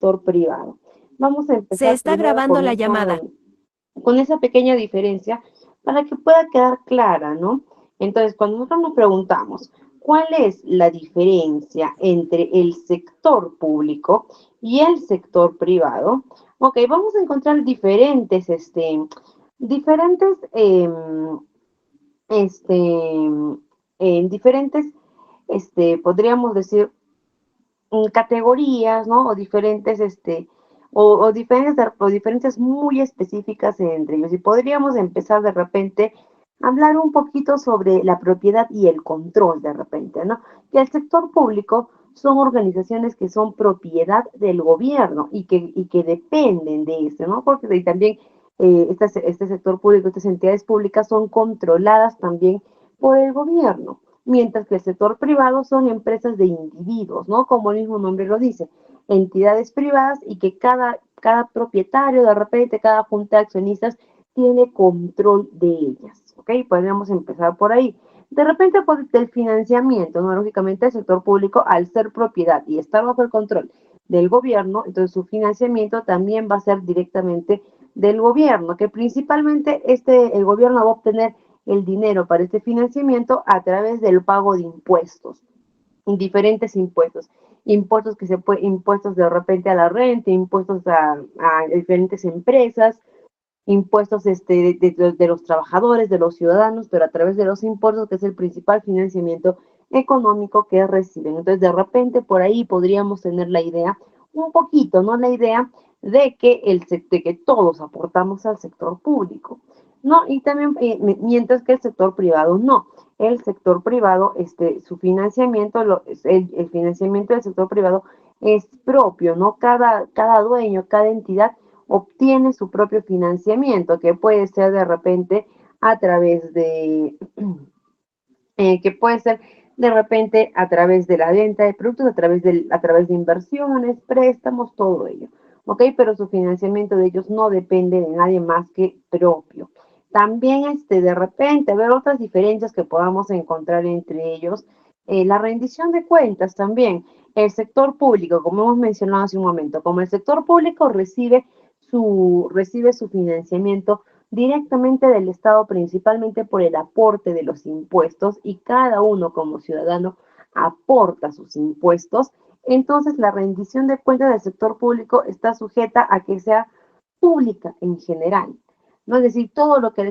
sector privado. Vamos a Se empezar está primero grabando la llamada. con esa pequeña diferencia para que pueda quedar clara, ¿no? Entonces, cuando nosotros nos preguntamos cuál es la diferencia entre el sector público y el sector privado, ok, vamos a encontrar diferentes, diferentes, podríamos decir, categorías, ¿no? O diferencias muy específicas entre ellos. Y podríamos empezar de repente a hablar un poquito sobre la propiedad y el control de repente, ¿no? Que el sector público son organizaciones que son propiedad del gobierno y que dependen de eso, ¿no? Porque y también este sector público, estas entidades públicas son controladas también por el gobierno, mientras que el sector privado son empresas de individuos, ¿no? Como el mismo nombre lo dice, entidades privadas y que cada propietario, de repente, cada junta de accionistas tiene control de ellas, ¿ok? Podríamos empezar por ahí. De repente, por el financiamiento, ¿no? Lógicamente, el sector público, al ser propiedad y estar bajo el control del gobierno, entonces su financiamiento también va a ser directamente del gobierno, que principalmente el gobierno va a obtener el dinero para este financiamiento a través del pago de impuestos, diferentes impuestos. Impuestos de repente a la renta, impuestos a diferentes empresas, impuestos de los trabajadores, de los ciudadanos, pero a través de los impuestos, que es el principal financiamiento económico que reciben. Entonces, de repente, por ahí podríamos tener la idea, un poquito, ¿no? La idea de que todos aportamos al sector público, ¿no? Y también, mientras que el sector privado no. El sector privado, su financiamiento, el financiamiento del sector privado es propio, ¿no? Cada dueño, cada entidad obtiene su propio financiamiento, que puede ser de repente a través de, que puede ser de repente a través de la venta de productos, a través de inversiones, préstamos, todo ello. ¿Ok? Pero su financiamiento de ellos no depende de nadie más que propio. También de repente ver otras diferencias que podamos encontrar entre ellos. La rendición de cuentas también. El sector público, como hemos mencionado hace un momento, como el sector público recibe su financiamiento directamente del Estado, principalmente por el aporte de los impuestos, y cada uno como ciudadano aporta sus impuestos, entonces la rendición de cuentas del sector público está sujeta a que sea pública en general. ¿No? Es decir, todo lo que el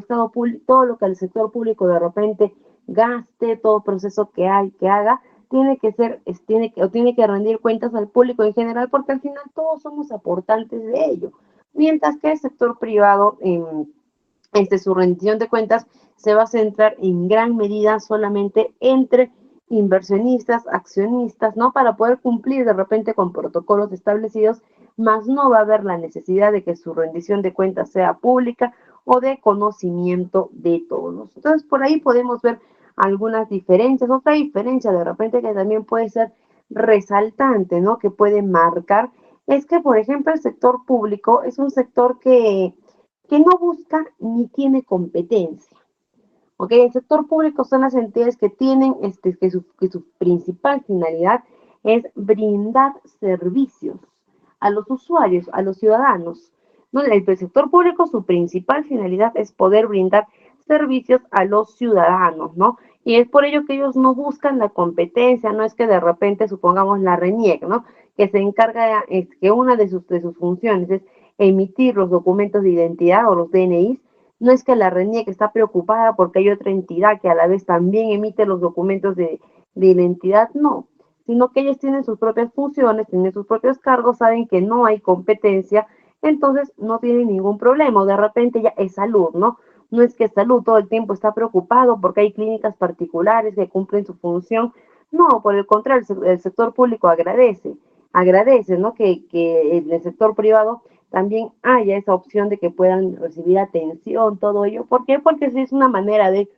sector público de repente gaste, todo proceso que haga, tiene que rendir cuentas al público en general, porque al final todos somos aportantes de ello. Mientras que el sector privado, su rendición de cuentas se va a centrar en gran medida solamente entre inversionistas, accionistas, ¿no? Para poder cumplir de repente con protocolos establecidos, más no va a haber la necesidad de que su rendición de cuentas sea pública o de conocimiento de todos. Entonces, por ahí podemos ver algunas diferencias. Otra diferencia de repente que también puede ser resaltante, ¿no? Que puede marcar, es que, por ejemplo, el sector público es un sector que no busca ni tiene competencia. ¿Ok? El sector público son las entidades que tienen, que su principal finalidad es brindar servicios a los usuarios, a los ciudadanos. ¿No? El sector público, su principal finalidad es poder brindar servicios a los ciudadanos, ¿no? Y es por ello que ellos no buscan la competencia, no es que de repente supongamos la RENIEC, ¿no? Que se encarga, que una de sus funciones es emitir los documentos de identidad o los DNIs. No es que la RENIEC está preocupada porque hay otra entidad que a la vez también emite los documentos de identidad, no, sino que ellos tienen sus propias funciones, tienen sus propios cargos, saben que no hay competencia, entonces no tienen ningún problema. O de repente ya es salud, ¿no? No es que salud todo el tiempo está preocupado porque hay clínicas particulares que cumplen su función. No, por el contrario, el sector público agradece, ¿no? Que en el sector privado también haya esa opción de que puedan recibir atención, todo ello. ¿Por qué? Porque es una manera de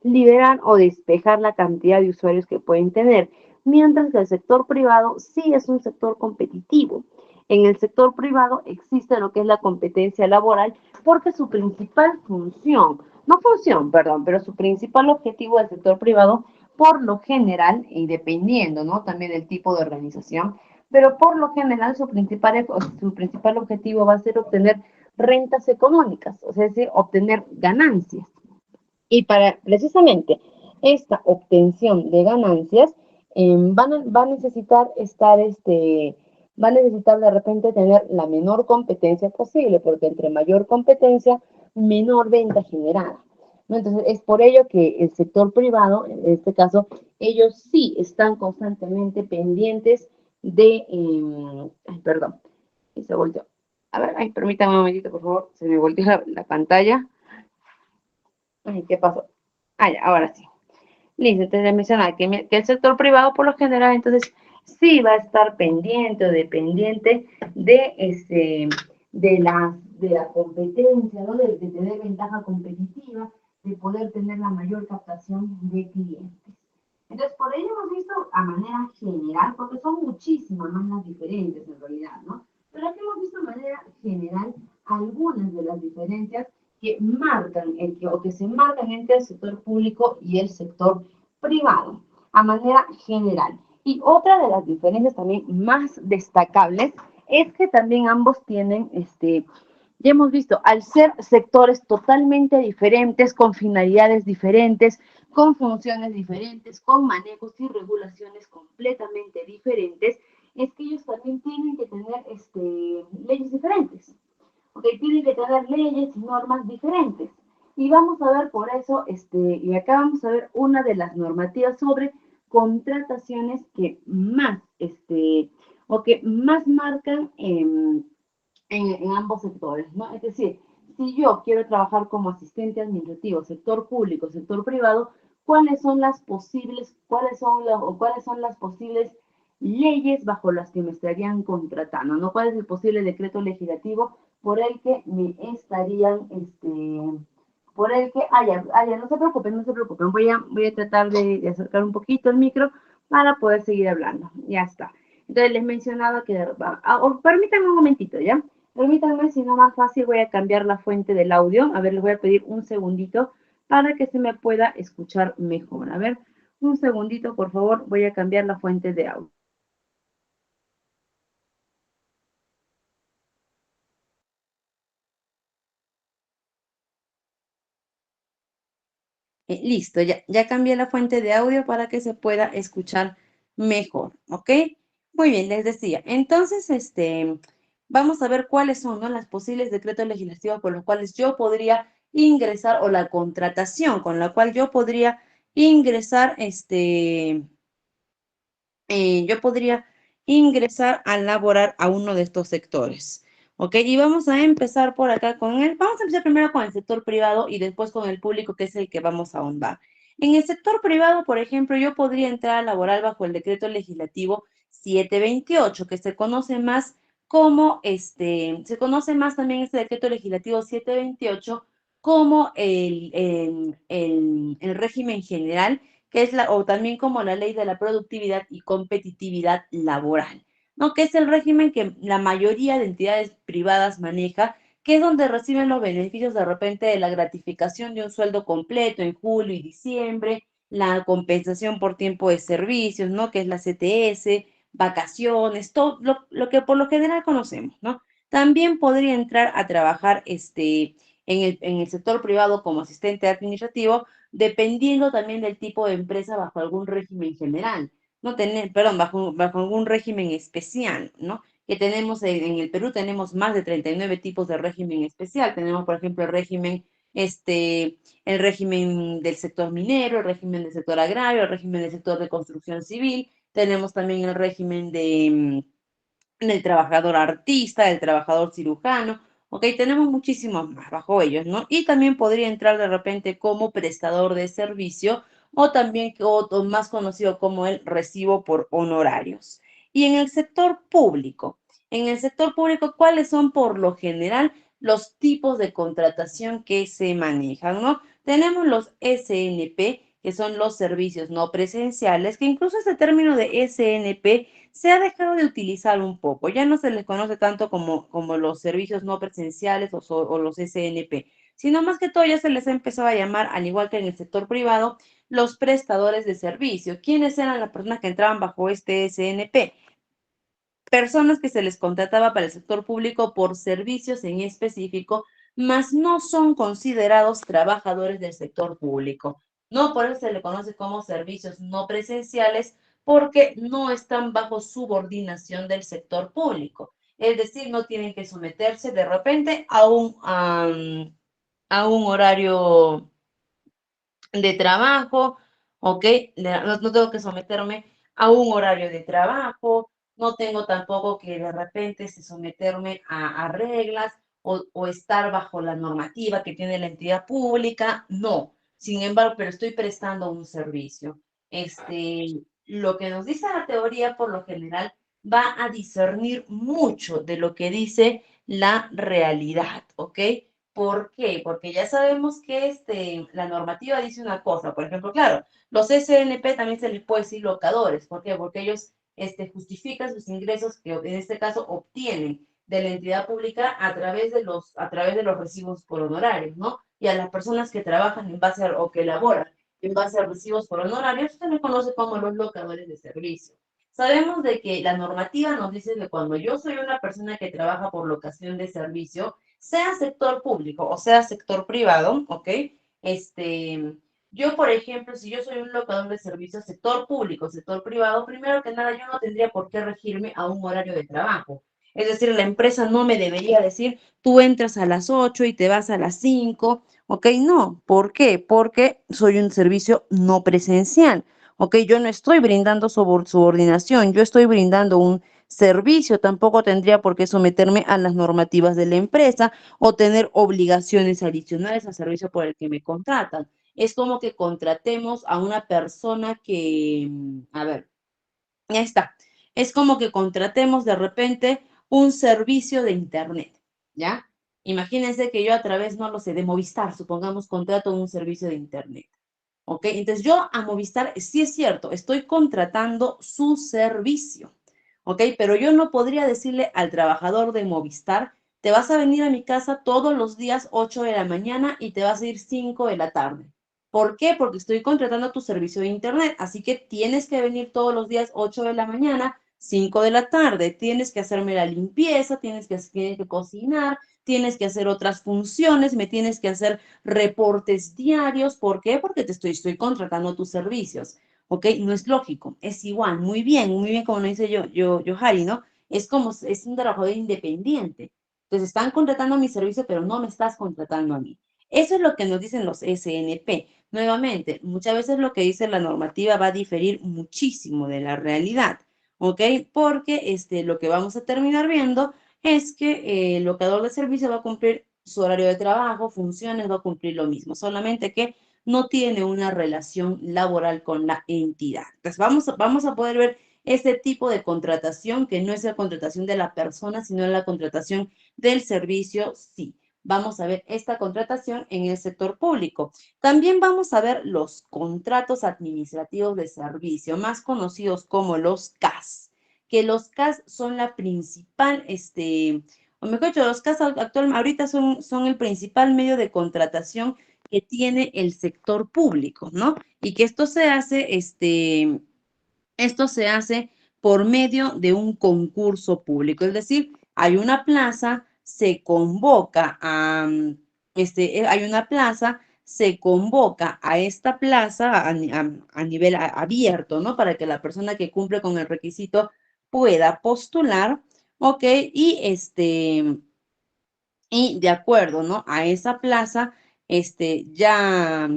liberar o despejar la cantidad de usuarios que pueden tener, mientras que el sector privado sí es un sector competitivo. En el sector privado existe lo que es la competencia laboral, porque su principal función, no función, perdón, pero su principal objetivo del sector privado, por lo general, y dependiendo, ¿no? También del tipo de organización, pero por lo general su principal objetivo va a ser obtener rentas económicas, o sea, es decir, obtener ganancias. Y para precisamente esta obtención de ganancias, va a necesitar va a necesitar de repente tener la menor competencia posible, porque entre mayor competencia, menor venta generada, ¿no? Entonces, es por ello que el sector privado, en este caso, ellos sí están constantemente pendientes de, ay, perdón, se volteó. A ver, ay, permítame un momentito, por favor, se me volteó la pantalla. Ay, ¿qué pasó? Ah, ya, ahora sí. Listo, entonces les mencionaba que el sector privado por lo general entonces sí va a estar pendiente o dependiente de la competencia, ¿no? De tener ventaja competitiva, de poder tener la mayor captación de clientes. Entonces, por ello hemos visto a manera general, porque son muchísimas más las diferencias en realidad, ¿no? Pero aquí hemos visto de manera general algunas de las diferencias que marcan o que se marcan entre el sector público y el sector privado, a manera general. Y otra de las diferencias también más destacables es que también ambos tienen, ya hemos visto, al ser sectores totalmente diferentes, con finalidades diferentes, con funciones diferentes, con manejos y regulaciones completamente diferentes, es que ellos también tienen que tener leyes diferentes, porque tienen que tener leyes y normas diferentes. Y vamos a ver por eso, y acá vamos a ver una de las normativas sobre contrataciones que más, o que más marcan en ambos sectores, ¿no? Es decir, si yo quiero trabajar como asistente administrativo, sector público, sector privado, ¿cuáles son las posibles, cuáles son las posibles leyes bajo las que me estarían contratando, ¿no? ¿Cuál es el posible decreto legislativo por el que me estarían, por el que, no se preocupen, no se preocupen, voy a tratar de acercar un poquito el micro para poder seguir hablando, ya está. Entonces les mencionaba que, permítanme un momentito, ¿ya? Permítanme, si no más fácil, voy a cambiar la fuente del audio. A ver, les voy a pedir un segundito para que se me pueda escuchar mejor. A ver, un segundito, por favor, voy a cambiar la fuente de audio. Listo, ya cambié la fuente de audio para que se pueda escuchar mejor, ¿ok? Muy bien, les decía. Entonces, vamos a ver cuáles son, ¿no?, las posibles decretos legislativos por los cuales yo podría ingresar, o la contratación con la cual yo podría ingresar, yo podría ingresar a laborar a uno de estos sectores. ¿Ok? Y vamos a empezar por acá vamos a empezar primero con el sector privado y después con el público, que es el que vamos a ahondar. En el sector privado, por ejemplo, yo podría entrar a laborar bajo el decreto legislativo 728, que se conoce más como, se conoce más también este decreto legislativo 728 como el régimen general, que es o también como la ley de la productividad y competitividad laboral, ¿no? Que es el régimen que la mayoría de entidades privadas maneja, que es donde reciben los beneficios de repente de la gratificación de un sueldo completo en julio y diciembre, la compensación por tiempo de servicios, ¿no? Que es la CTS, vacaciones, todo lo que por lo general conocemos, ¿no? También podría entrar a trabajar en el sector privado como asistente administrativo, dependiendo también del tipo de empresa, bajo algún régimen general, no tener, perdón, bajo algún régimen especial, ¿no? Que tenemos en el Perú, tenemos más de 39 tipos de régimen especial. Tenemos, por ejemplo, el régimen del sector minero, el régimen del sector agrario, el régimen del sector de construcción civil. Tenemos también el régimen del trabajador artista, del trabajador cirujano. Ok, tenemos muchísimos más bajo ellos, ¿no? Y también podría entrar de repente como prestador de servicio, o también o más conocido como el recibo por honorarios. Y en el sector público, ¿cuáles son por lo general los tipos de contratación que se manejan, ¿no? Tenemos los SNP, que son los servicios no presenciales, que incluso este término de SNP se ha dejado de utilizar un poco. Ya no se les conoce tanto como los servicios no presenciales o los SNP, sino más que todo ya se les ha empezado a llamar, al igual que en el sector privado, los prestadores de servicios. ¿Quiénes eran las personas que entraban bajo este SNP? personas que se les contrataba para el sector público por servicios en específico, mas no son considerados trabajadores del sector público. No, por eso se le conoce como servicios no presenciales, porque no están bajo subordinación del sector público. Es decir, no tienen que someterse de repente a un horario de trabajo, ¿ok? No tengo que someterme a un horario de trabajo, no tengo tampoco que de repente someterme a reglas o estar bajo la normativa que tiene la entidad pública, no. Sin embargo, pero estoy prestando un servicio. Lo que nos dice la teoría, por lo general, va a discernir mucho de lo que dice la realidad, ¿ok? ¿Por qué? Porque ya sabemos que la normativa dice una cosa, por ejemplo, claro, los SNP también se les puede decir locadores, ¿por qué? Porque ellos justifican sus ingresos que en este caso obtienen de la entidad pública a través de los recibos por honorarios, ¿no? Y a las personas que trabajan en base o que elaboran en base a recibos por honorarios, se les conoce como los locadores de servicio. Sabemos de que la normativa nos dice que cuando yo soy una persona que trabaja por locación de servicio, sea sector público o sea sector privado, ¿ok? Yo, por ejemplo, si yo soy un locador de servicios, sector público, sector privado, primero que nada, yo no tendría por qué regirme a un horario de trabajo. Es decir, la empresa no me debería decir, tú entras a las 8 y te vas a las 5, ¿ok? No, ¿por qué? Porque soy un servicio no presencial, ¿ok? Yo no estoy brindando subordinación, yo estoy brindando un servicio, tampoco tendría por qué someterme a las normativas de la empresa o tener obligaciones adicionales al servicio por el que me contratan. Es como que contratemos a una persona que, a ver, ya está. Es como que contratemos de repente un servicio de internet, ¿ya? Imagínense que yo a través, no lo sé, de Movistar, supongamos, contrato un servicio de internet. ¿Ok? Entonces yo a Movistar, sí es cierto, estoy contratando su servicio, ¿ok? Pero yo no podría decirle al trabajador de Movistar, te vas a venir a mi casa todos los días 8 de la mañana y te vas a ir 5 de la tarde. ¿Por qué? Porque estoy contratando tu servicio de internet, así que tienes que venir todos los días 8 de la mañana, 5 de la tarde, tienes que hacerme la limpieza, tienes que cocinar, tienes que hacer otras funciones, me tienes que hacer reportes diarios. ¿Por qué? Porque estoy contratando tus servicios. ¿Ok? No es lógico, es igual, muy bien, como lo dice Johari, ¿no? Es como, es un trabajador independiente. Entonces, están contratando mi servicio, pero no me estás contratando a mí. Eso es lo que nos dicen los SNP. Nuevamente, muchas veces lo que dice la normativa va a diferir muchísimo de la realidad, ¿ok? Porque lo que vamos a terminar viendo es que el locador de servicio va a cumplir su horario de trabajo, funciones, va a cumplir lo mismo, solamente que no tiene una relación laboral con la entidad. Entonces, vamos a poder ver este tipo de contratación, que no es la contratación de la persona, sino la contratación del servicio, sí. Vamos a ver esta contratación en el sector público. También vamos a ver los contratos administrativos de servicio, más conocidos como los CAS, que los CAS son la principal, o mejor dicho, los CAS actualmente, ahorita son el principal medio de contratación que tiene el sector público, ¿no? Y que esto se hace por medio de un concurso público, es decir, hay una plaza, se convoca hay una plaza, se convoca a esta plaza a nivel abierto, ¿no? Para que la persona que cumple con el requisito pueda postular, ¿ok? Y de acuerdo, ¿no? A esa plaza, ya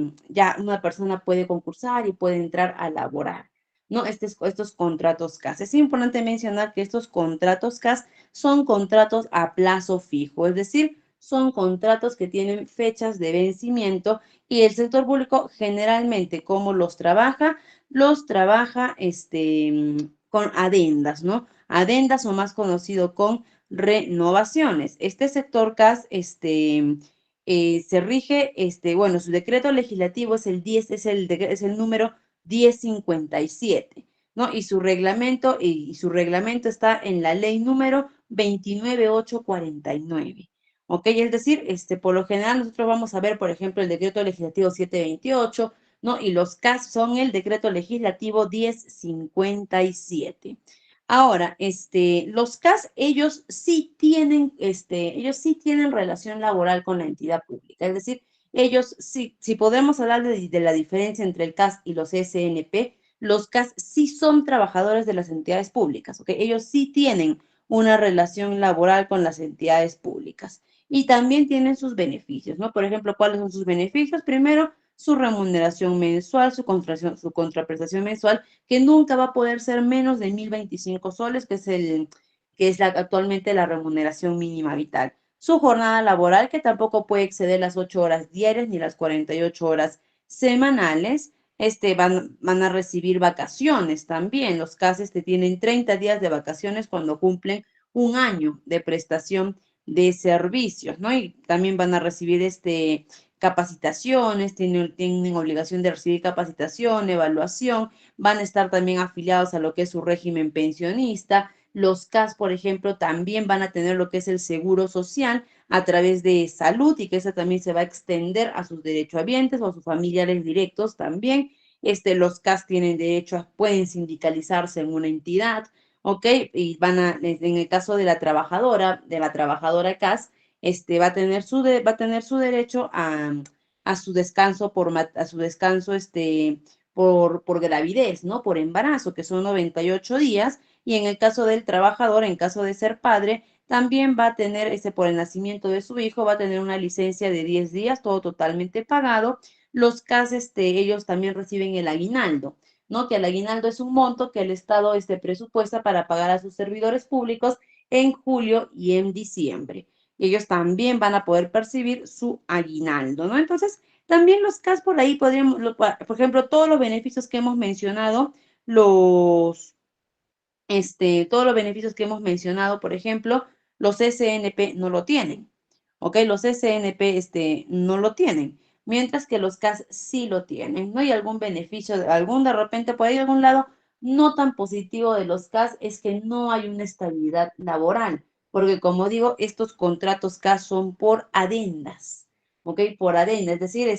una persona puede concursar y puede entrar a laborar, ¿no? Estos contratos CAS. Es importante mencionar que estos contratos CAS son contratos a plazo fijo, es decir, son contratos que tienen fechas de vencimiento y el sector público generalmente, como los trabaja, con adendas, ¿no? Adendas o más conocido con renovaciones. Este sector CAS se rige, bueno, su decreto legislativo es el 10, es el número 1057, ¿no? Y su reglamento está en la ley número 29849. ¿Ok? Es decir, por lo general nosotros vamos a ver, por ejemplo, el decreto legislativo 728, ¿no? Y los CAS son el decreto legislativo 1057. Ahora, los CAS, ellos sí tienen relación laboral con la entidad pública. Es decir, ellos sí, si podemos hablar de la diferencia entre el CAS y los SNP, los CAS sí son trabajadores de las entidades públicas, ¿ok? Ellos sí tienen una relación laboral con las entidades públicas y también tienen sus beneficios, ¿no? Por ejemplo, ¿cuáles son sus beneficios? Primero, su remuneración mensual, su contraprestación mensual, que nunca va a poder ser menos de 1.025 soles, que es actualmente la remuneración mínima vital. Su jornada laboral, que tampoco puede exceder las 8 horas diarias ni las 48 horas semanales. Van a recibir vacaciones también. Los CAS tienen 30 días de vacaciones cuando cumplen un año de prestación de servicios, ¿no? Y también van a recibir capacitaciones, tienen obligación de recibir capacitación, evaluación, van a estar también afiliados a lo que es su régimen pensionista. Los CAS, por ejemplo, también van a tener lo que es el seguro social a través de salud y que eso también se va a extender a sus derechohabientes o a sus familiares directos también. Los CAS tienen derecho pueden sindicalizarse en una entidad, ¿ok? Y en el caso de la trabajadora CAS, va a tener su derecho a su descanso a su descanso, por gravidez, ¿no? Por embarazo, que son 98 días, y en el caso del trabajador, en caso de ser padre, también va a tener, por el nacimiento de su hijo, va a tener una licencia de 10 días, todo totalmente pagado. Los CAS, ellos también reciben el aguinaldo, ¿no? Que el aguinaldo es un monto que el Estado, presupuesta para pagar a sus servidores públicos en julio y en diciembre. Ellos también van a poder percibir su aguinaldo, ¿no? Entonces, también los CAS por ahí podríamos, por ejemplo, todos los beneficios que hemos mencionado, los, todos los beneficios que hemos mencionado, por ejemplo, los SNP no lo tienen, ¿ok? Los SNP, no lo tienen, mientras que los CAS sí lo tienen. ¿No hay algún beneficio, de repente, por ahí algún lado no tan positivo de los CAS es que no hay una estabilidad laboral, porque como digo, estos contratos CAS son por adendas, ¿ok? Por adenda, es decir,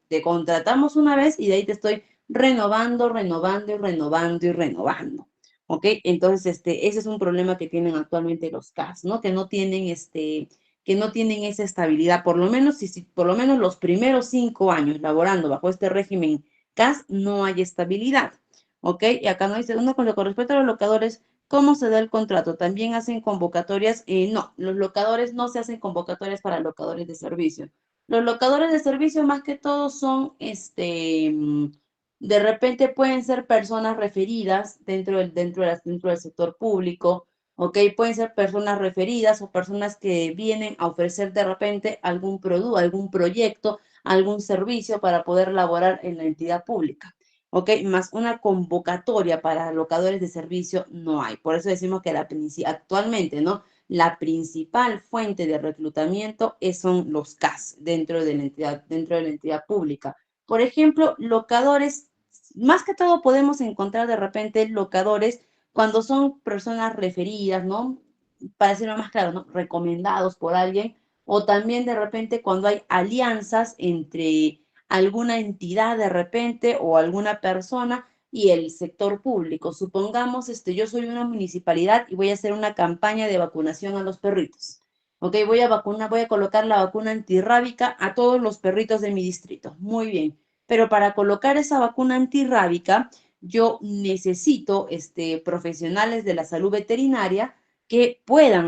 te contratamos una vez y de ahí te estoy renovando, renovando y renovando y renovando. ¿Ok? Entonces, ese es un problema que tienen actualmente los CAS, ¿no? Que no tienen esa estabilidad, por lo menos, si por lo menos los primeros 5 años laborando bajo este régimen CAS, no hay estabilidad, ¿ok? Y acá no dice, uno con respecto a los locadores, ¿cómo se da el contrato? ¿También hacen convocatorias? No, los locadores no se hacen convocatorias para locadores de servicio. Los locadores de servicio más que todo son, de repente pueden ser personas referidas dentro del sector público, ¿ok? Pueden ser personas referidas o personas que vienen a ofrecer de repente algún producto, algún proyecto, algún servicio para poder laborar en la entidad pública, ¿ok? Más una convocatoria para locadores de servicio no hay. Por eso decimos que actualmente, ¿no? La principal fuente de reclutamiento son los CAS dentro de la entidad pública. Por ejemplo, locadores, más que todo podemos encontrar de repente locadores cuando son personas referidas, ¿no? Para decirlo más claro, ¿no? Recomendados por alguien, o también de repente cuando hay alianzas entre alguna entidad de repente o alguna persona y el sector público. Supongamos, yo soy una municipalidad y voy a hacer una campaña de vacunación a los perritos. Ok, voy a colocar la vacuna antirrábica a todos los perritos de mi distrito. Muy bien. Pero para colocar esa vacuna antirrábica, yo necesito profesionales de la salud veterinaria que puedan,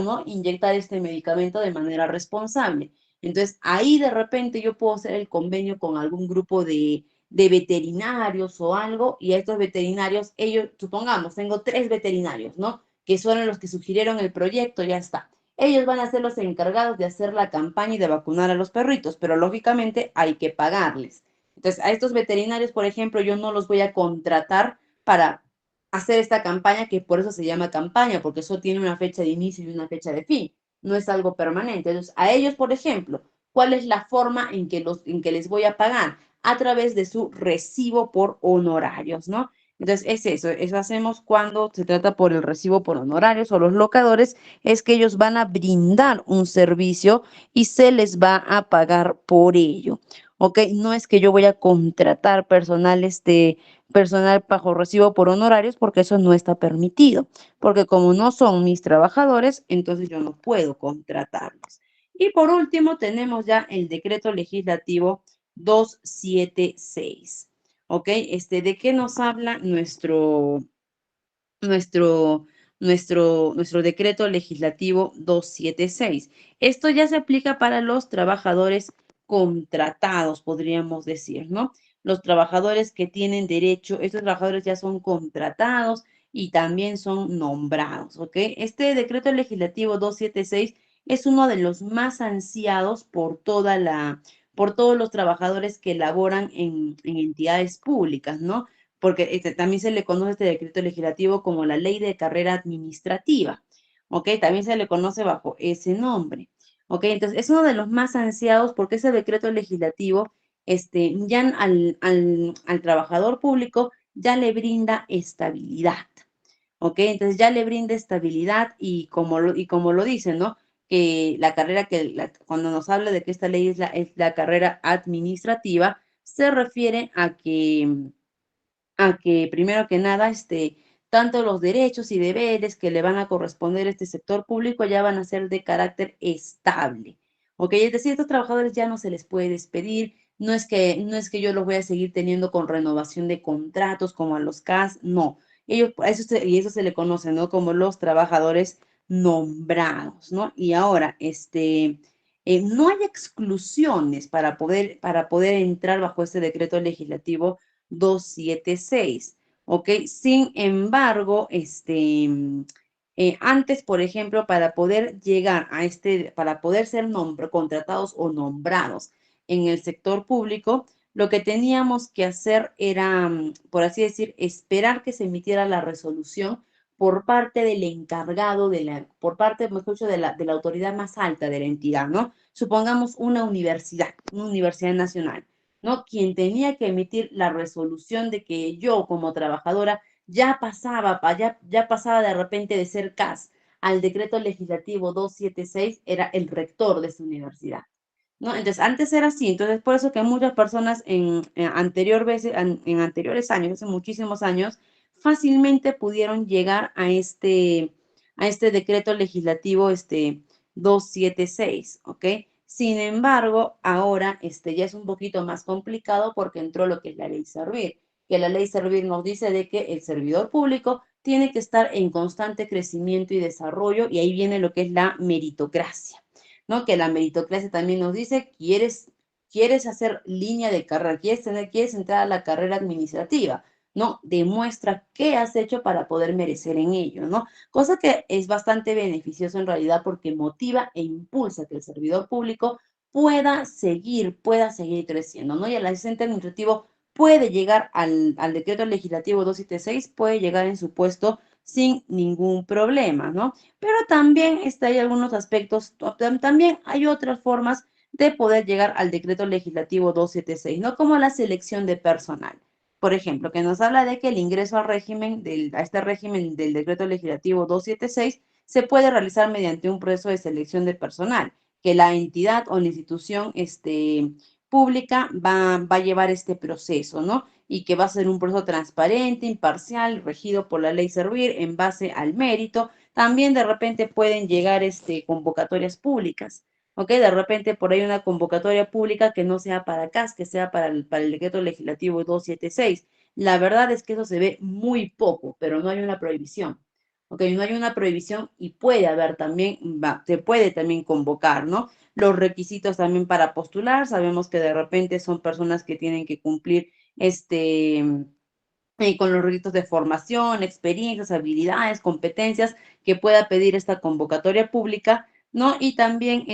¿no? Inyectar este medicamento de manera responsable. Entonces, ahí de repente yo puedo hacer el convenio con algún grupo de veterinarios o algo, y a estos veterinarios, ellos, supongamos, tengo 3 veterinarios, ¿no? Que son los que sugirieron el proyecto, ya está. Ellos van a ser los encargados de hacer la campaña y de vacunar a los perritos, pero lógicamente hay que pagarles. Entonces, a estos veterinarios, por ejemplo, yo no los voy a contratar para hacer esta campaña, que por eso se llama campaña, porque eso tiene una fecha de inicio y una fecha de fin, no es algo permanente. Entonces, a ellos, por ejemplo, ¿cuál es la forma en que les voy a pagar? A través de su recibo por honorarios, ¿no? Entonces, eso hacemos cuando se trata por el recibo por honorarios o los locadores, es que ellos van a brindar un servicio y se les va a pagar por ello. ¿ok? No es que yo voy a contratar personal bajo recibo por honorarios porque eso no está permitido, porque como no son mis trabajadores, entonces yo no puedo contratarlos. Y por último, tenemos ya el decreto legislativo 276, ¿ok? ¿De qué nos habla nuestro, nuestro decreto legislativo 276? Esto ya se aplica para los trabajadores contratados, podríamos decir, ¿no? Los trabajadores que tienen derecho, estos trabajadores ya son contratados y también son nombrados, ¿ok? Este decreto legislativo 276 es uno de los más ansiados por todos los trabajadores que laboran en entidades públicas, ¿no? Porque también se le conoce este decreto legislativo como la ley de carrera administrativa, ¿ok? También se le conoce bajo ese nombre, ¿ok? Entonces, es uno de los más ansiados porque ese decreto legislativo, ya al trabajador público ya le brinda estabilidad, ¿ok? Entonces ya le brinda estabilidad y como lo dicen, ¿no? Que la carrera cuando nos habla de que esta ley es la carrera administrativa, se refiere a que primero que nada, tanto los derechos y deberes que le van a corresponder a este sector público ya van a ser de carácter estable. ¿Ok? Es decir, a estos trabajadores ya no se les puede despedir, no es que yo los voy a seguir teniendo con renovación de contratos como a los CAS, no. Y eso se le conoce, ¿no? Como los trabajadores nombrados, ¿no? Y ahora, no hay exclusiones para poder entrar bajo este decreto legislativo 276, ¿ok? Sin embargo, antes, por ejemplo, para poder llegar para poder ser contratados o nombrados en el sector público, lo que teníamos que hacer era, por así decir, esperar que se emitiera la resolución por parte del encargado por parte, mejor dicho, de la autoridad más alta de la entidad, ¿no? Supongamos una universidad nacional. ¿No? Quien tenía que emitir la resolución de que yo como trabajadora ya pasaba de repente de ser CAS al decreto legislativo 276, era el rector de su universidad, ¿no? Entonces, antes era así, entonces por eso que muchas personas en anteriores años, hace muchísimos años, fácilmente pudieron llegar a este decreto legislativo 276, ¿ok? Sin embargo, ahora ya es un poquito más complicado porque entró lo que es la ley Servir, que la ley Servir nos dice de que el servidor público tiene que estar en constante crecimiento y desarrollo, y ahí viene lo que es la meritocracia, ¿no? Que la meritocracia también nos dice, quieres hacer línea de carrera, quieres entrar a la carrera administrativa, ¿no? Demuestra qué has hecho para poder merecer en ello, ¿no? Cosa que es bastante beneficioso en realidad porque motiva e impulsa que el servidor público pueda seguir creciendo, ¿no? Y el asistente administrativo puede llegar al decreto legislativo 276, puede llegar en su puesto sin ningún problema, ¿no? Pero también hay algunos aspectos, también hay otras formas de poder llegar al decreto legislativo 276, ¿no? Como la selección de personal. Por ejemplo, que nos habla de que el ingreso a este régimen del decreto legislativo 276 se puede realizar mediante un proceso de selección de personal, que la entidad o la institución pública va a llevar este proceso, ¿no? Y que va a ser un proceso transparente, imparcial, regido por la ley Servir en base al mérito. También de repente pueden llegar convocatorias públicas, ¿ok? De repente por ahí una convocatoria pública que no sea para CAS, que sea para el decreto legislativo 276. La verdad es que eso se ve muy poco, pero no hay una prohibición, ¿ok? No hay una prohibición y puede haber también, se puede también convocar, ¿no? Los requisitos también para postular, sabemos que de repente son personas que tienen que cumplir con los requisitos de formación, experiencias, habilidades, competencias que pueda pedir esta convocatoria pública, ¿no? Y también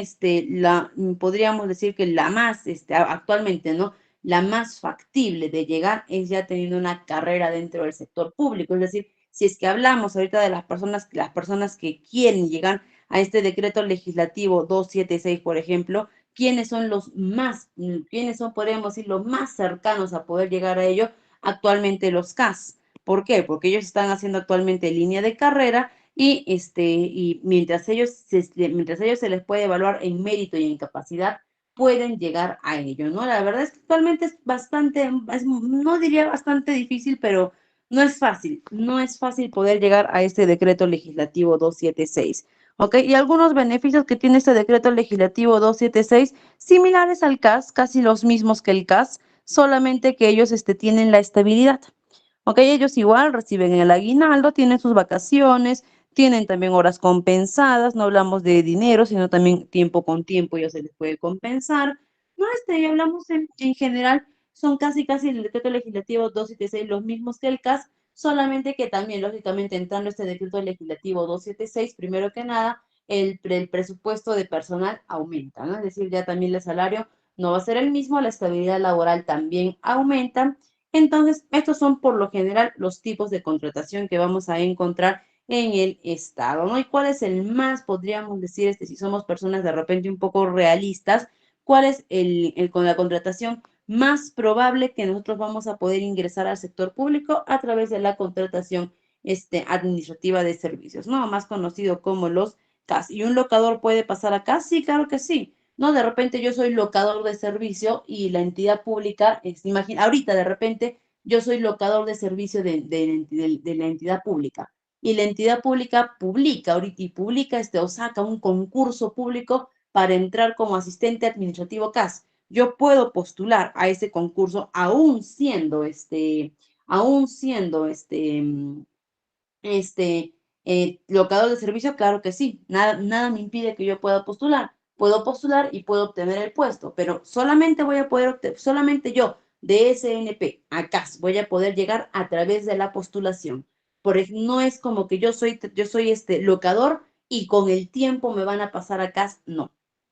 podríamos decir que la más, actualmente, ¿no? La más factible de llegar es ya teniendo una carrera dentro del sector público. Es decir, si es que hablamos ahorita de las personas que quieren llegar a este decreto legislativo 276, por ejemplo, quiénes son, podríamos decir, los más cercanos a poder llegar a ello actualmente los CAS. ¿Por qué? Porque ellos están haciendo actualmente línea de carrera y mientras ellos se les puede evaluar en mérito y en capacidad, pueden llegar a ello, ¿no? La verdad es que actualmente es bastante, no diría bastante difícil, pero no es fácil poder llegar a este decreto legislativo 276. ¿Ok? Y algunos beneficios que tiene este decreto legislativo 276, similares al CAS, casi los mismos que el CAS, solamente que ellos tienen la estabilidad. ¿Ok? Ellos igual reciben el aguinaldo, tienen sus vacaciones, tienen también horas compensadas, no hablamos de dinero, sino también tiempo con tiempo ya se les puede compensar. No, y hablamos en general, son casi el decreto legislativo 276 los mismos que el CAS, solamente que también, lógicamente, entrando este decreto legislativo 276, primero que nada, el presupuesto de personal aumenta, ¿no? Es decir, ya también el salario no va a ser el mismo, la estabilidad laboral también aumenta. Entonces, estos son por lo general los tipos de contratación que vamos a encontrar en el Estado, ¿no? ¿Y cuál es el más, podríamos decir, si somos personas de repente un poco realistas, cuál es con la contratación más probable que nosotros vamos a poder ingresar al sector público a través de la contratación administrativa de servicios, ¿no? Más conocido como los CAS. ¿Y un locador puede pasar a CAS? Sí, claro que sí. No, de repente yo soy locador de servicio y la entidad pública, imagina, ahorita de repente yo soy locador de servicio de la entidad pública y la entidad pública publica ahorita y publica o saca un concurso público para entrar como asistente administrativo CAS. Yo puedo postular a ese concurso aún siendo locador de servicio, claro que sí, nada me impide que yo pueda postular. Puedo postular y puedo obtener el puesto, pero solamente voy a poder obtener, solamente yo, de SNP a CAS, voy a poder llegar a través de la postulación. No es como que yo soy este locador y con el tiempo me van a pasar a CAS, no.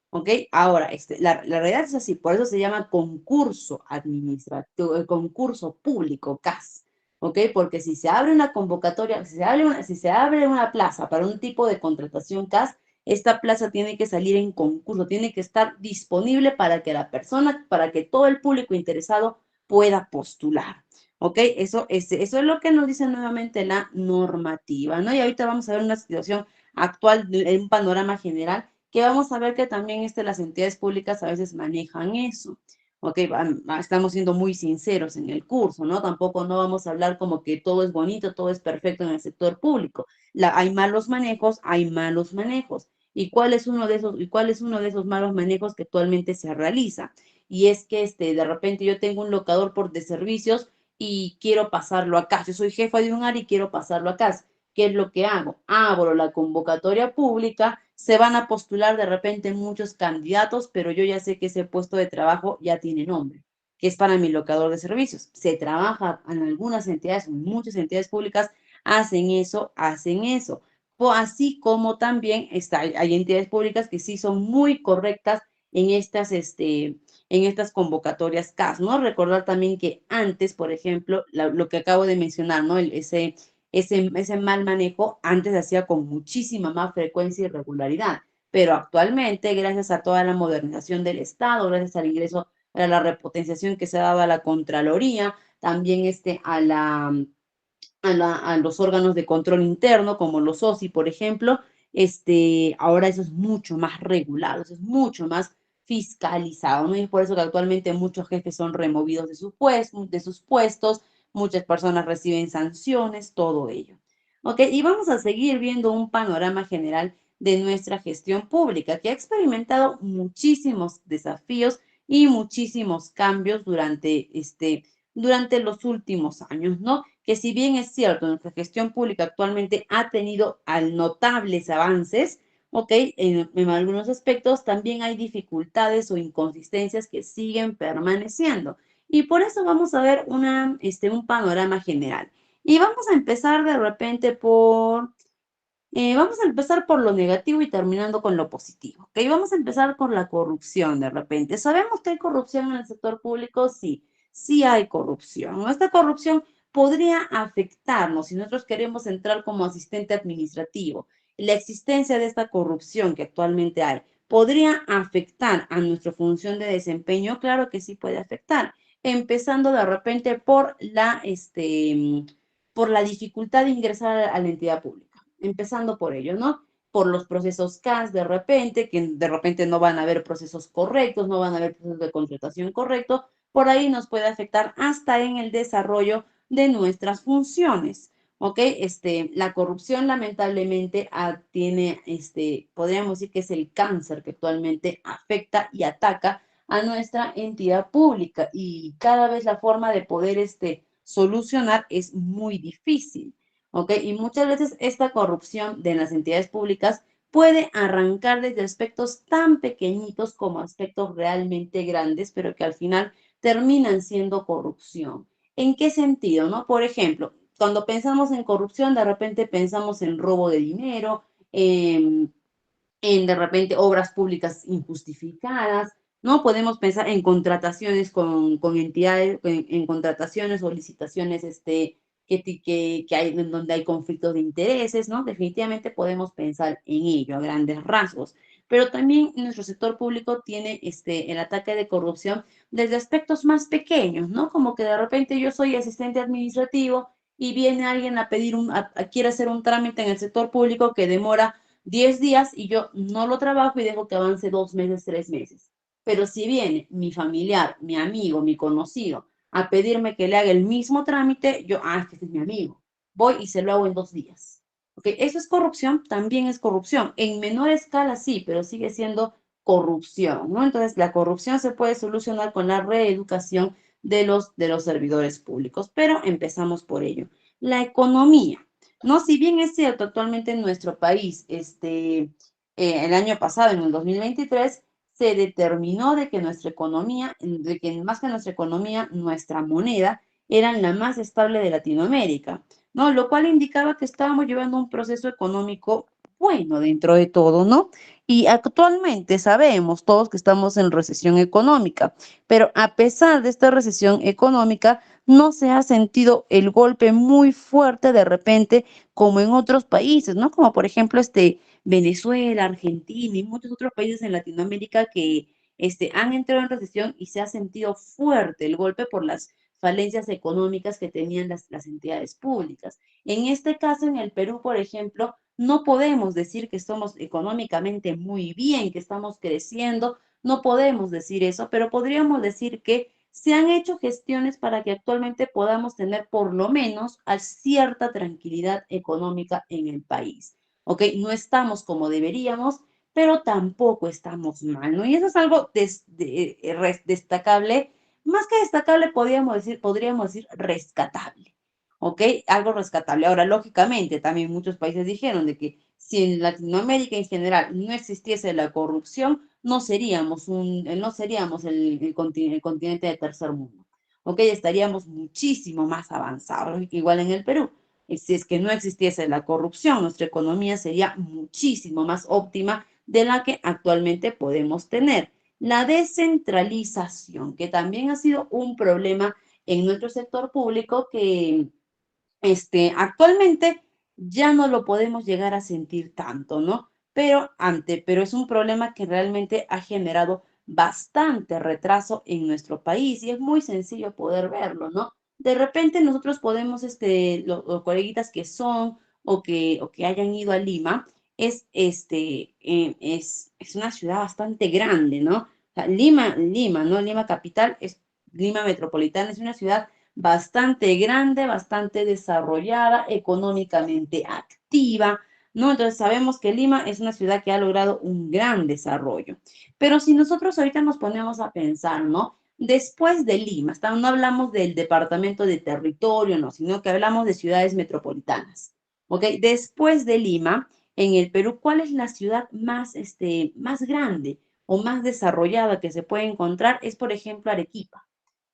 ¿Ok? Ahora, la realidad es así, por eso se llama concurso administrativo, concurso público, CAS. ¿Ok? Porque si se abre una convocatoria, si se abre una plaza para un tipo de contratación CAS, esta plaza tiene que salir en concurso, tiene que estar disponible para que para que todo el público interesado pueda postular. ¿Ok? Eso es lo que nos dice nuevamente la normativa, ¿no? Y ahorita vamos a ver una situación actual, en un panorama general, que vamos a ver que también las entidades públicas a veces manejan eso. Ok, estamos siendo muy sinceros en el curso, ¿no? Tampoco no vamos a hablar como que todo es bonito, todo es perfecto en el sector público. Hay malos manejos, hay malos manejos. ¿Y cuál es uno de esos malos manejos que actualmente se realiza? Y es que de repente yo tengo un locador de servicios y quiero pasarlo acá. Yo soy jefa de un área y quiero pasarlo acá. ¿Qué es lo que hago? Abro la convocatoria pública, se van a postular de repente muchos candidatos, pero yo ya sé que ese puesto de trabajo ya tiene nombre, que es para mi locador de servicios. Se trabaja en algunas entidades, muchas entidades públicas hacen eso, hacen eso. Así como también hay entidades públicas que sí son muy correctas en estas convocatorias CAS, ¿no? Recordar también que antes, por ejemplo, lo que acabo de mencionar, ¿no? Ese mal manejo antes se hacía con muchísima más frecuencia y regularidad, pero actualmente, gracias a toda la modernización del Estado, gracias al ingreso, a la repotenciación que se ha dado a la Contraloría, también a los órganos de control interno, como los OSI, por ejemplo, ahora eso es mucho más regulado, eso es mucho más fiscalizado, ¿no? Y es por eso que actualmente muchos jefes son removidos de sus puestos, muchas personas reciben sanciones, todo ello. ¿Ok? Y vamos a seguir viendo un panorama general de nuestra gestión pública, que ha experimentado muchísimos desafíos y muchísimos cambios durante los últimos años, ¿no? Que si bien es cierto, nuestra gestión pública actualmente ha tenido notables avances, ¿ok? En algunos aspectos también hay dificultades o inconsistencias que siguen permaneciendo. Y por eso vamos a ver un panorama general. Y vamos a empezar por lo negativo y terminando con lo positivo. ¿Ok? Vamos a empezar con la corrupción de repente. ¿Sabemos que hay corrupción en el sector público? Sí, sí hay corrupción. Esta corrupción podría afectarnos si nosotros queremos entrar como asistente administrativo. La existencia de esta corrupción que actualmente hay, ¿podría afectar a nuestra función de desempeño? Claro que sí puede afectar. Empezando de repente por la dificultad de ingresar a la entidad pública, empezando por ello, ¿no? por los procesos CAS de repente, que de repente no van a haber procesos correctos, no van a haber procesos de contratación correctos, por ahí nos puede afectar hasta en el desarrollo de nuestras funciones. ¿Ok? La corrupción lamentablemente tiene, podríamos decir que es el cáncer que actualmente afecta y ataca a nuestra entidad pública y cada vez la forma de poder solucionar es muy difícil. ¿Ok? Y muchas veces esta corrupción de las entidades públicas puede arrancar desde aspectos tan pequeñitos como aspectos realmente grandes, pero que al final terminan siendo corrupción. ¿En qué sentido, no? Por ejemplo, cuando pensamos en corrupción, de repente pensamos en robo de dinero, en de repente obras públicas injustificadas, ¿no? Podemos pensar en contrataciones con entidades, en contrataciones o licitaciones que hay, en donde hay conflictos de intereses, ¿no? Definitivamente podemos pensar en ello a grandes rasgos. Pero también nuestro sector público tiene el ataque de corrupción desde aspectos más pequeños, ¿no? Como que de repente yo soy asistente administrativo y viene alguien a pedir quiere hacer un trámite en el sector público que demora 10 días y yo no lo trabajo y dejo que avance 2 meses, 3 meses. Pero si viene mi familiar, mi amigo, mi conocido a pedirme que le haga el mismo trámite, yo, este es mi amigo, voy y se lo hago en 2 días. ¿Ok? ¿Eso es corrupción? También es corrupción. En menor escala sí, pero sigue siendo corrupción, ¿no? Entonces, la corrupción se puede solucionar con la reeducación de los servidores públicos, pero empezamos por ello. La economía. No, si bien es cierto, actualmente en nuestro país, el año pasado, en el 2023, se determinó de que nuestra economía, de que más que nuestra economía, nuestra moneda era la más estable de Latinoamérica, ¿no? Lo cual indicaba que estábamos llevando un proceso económico bueno dentro de todo, ¿no? Y actualmente sabemos todos que estamos en recesión económica, pero a pesar de esta recesión económica, no se ha sentido el golpe muy fuerte de repente como en otros países, ¿no? Como por ejemplo Venezuela, Argentina y muchos otros países en Latinoamérica que han entrado en recesión y se ha sentido fuerte el golpe por las falencias económicas que tenían las entidades públicas. En este caso, en el Perú, por ejemplo, no podemos decir que estamos económicamente muy bien, que estamos creciendo, no podemos decir eso, pero podríamos decir que se han hecho gestiones para que actualmente podamos tener por lo menos a cierta tranquilidad económica en el país. ¿Ok? No estamos como deberíamos, pero tampoco estamos mal, ¿no? Y eso es algo destacable, más que destacable podríamos decir rescatable. ¿Ok? Algo rescatable. Ahora, lógicamente, también muchos países dijeron de que si en Latinoamérica en general no existiese la corrupción, no seríamos el continente de tercer mundo. ¿Ok? Estaríamos muchísimo más avanzados, igual en el Perú. Y si es que no existiese la corrupción, nuestra economía sería muchísimo más óptima de la que actualmente podemos tener. La descentralización, que también ha sido un problema en nuestro sector público que actualmente ya no lo podemos llegar a sentir tanto, ¿no? Pero es un problema que realmente ha generado bastante retraso en nuestro país y es muy sencillo poder verlo, ¿no? De repente nosotros podemos, los coleguitas que son o que hayan ido a Lima, es una ciudad bastante grande, ¿no? O sea, Lima, ¿no? Lima capital Lima metropolitana, es una ciudad bastante grande, bastante desarrollada, económicamente activa, ¿no? Entonces sabemos que Lima es una ciudad que ha logrado un gran desarrollo. Pero si nosotros ahorita nos ponemos a pensar, ¿no? Después de Lima, no hablamos del departamento de territorio, no, sino que hablamos de ciudades metropolitanas, ¿ok? Después de Lima, en el Perú, ¿cuál es la ciudad más grande o más desarrollada que se puede encontrar? Es, por ejemplo, Arequipa.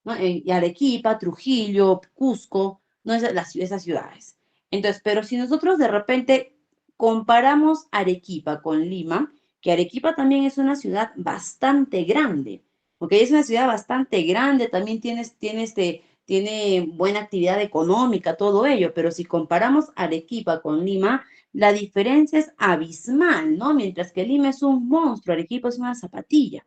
¿No? Y Arequipa, Trujillo, Cusco, ¿no? Esas ciudades. Entonces, pero si nosotros de repente comparamos Arequipa con Lima, que Arequipa también es una ciudad bastante grande, porque es una ciudad bastante grande, también tiene buena actividad económica, todo ello, pero si comparamos Arequipa con Lima, la diferencia es abismal, ¿no? Mientras que Lima es un monstruo, Arequipa es una zapatilla.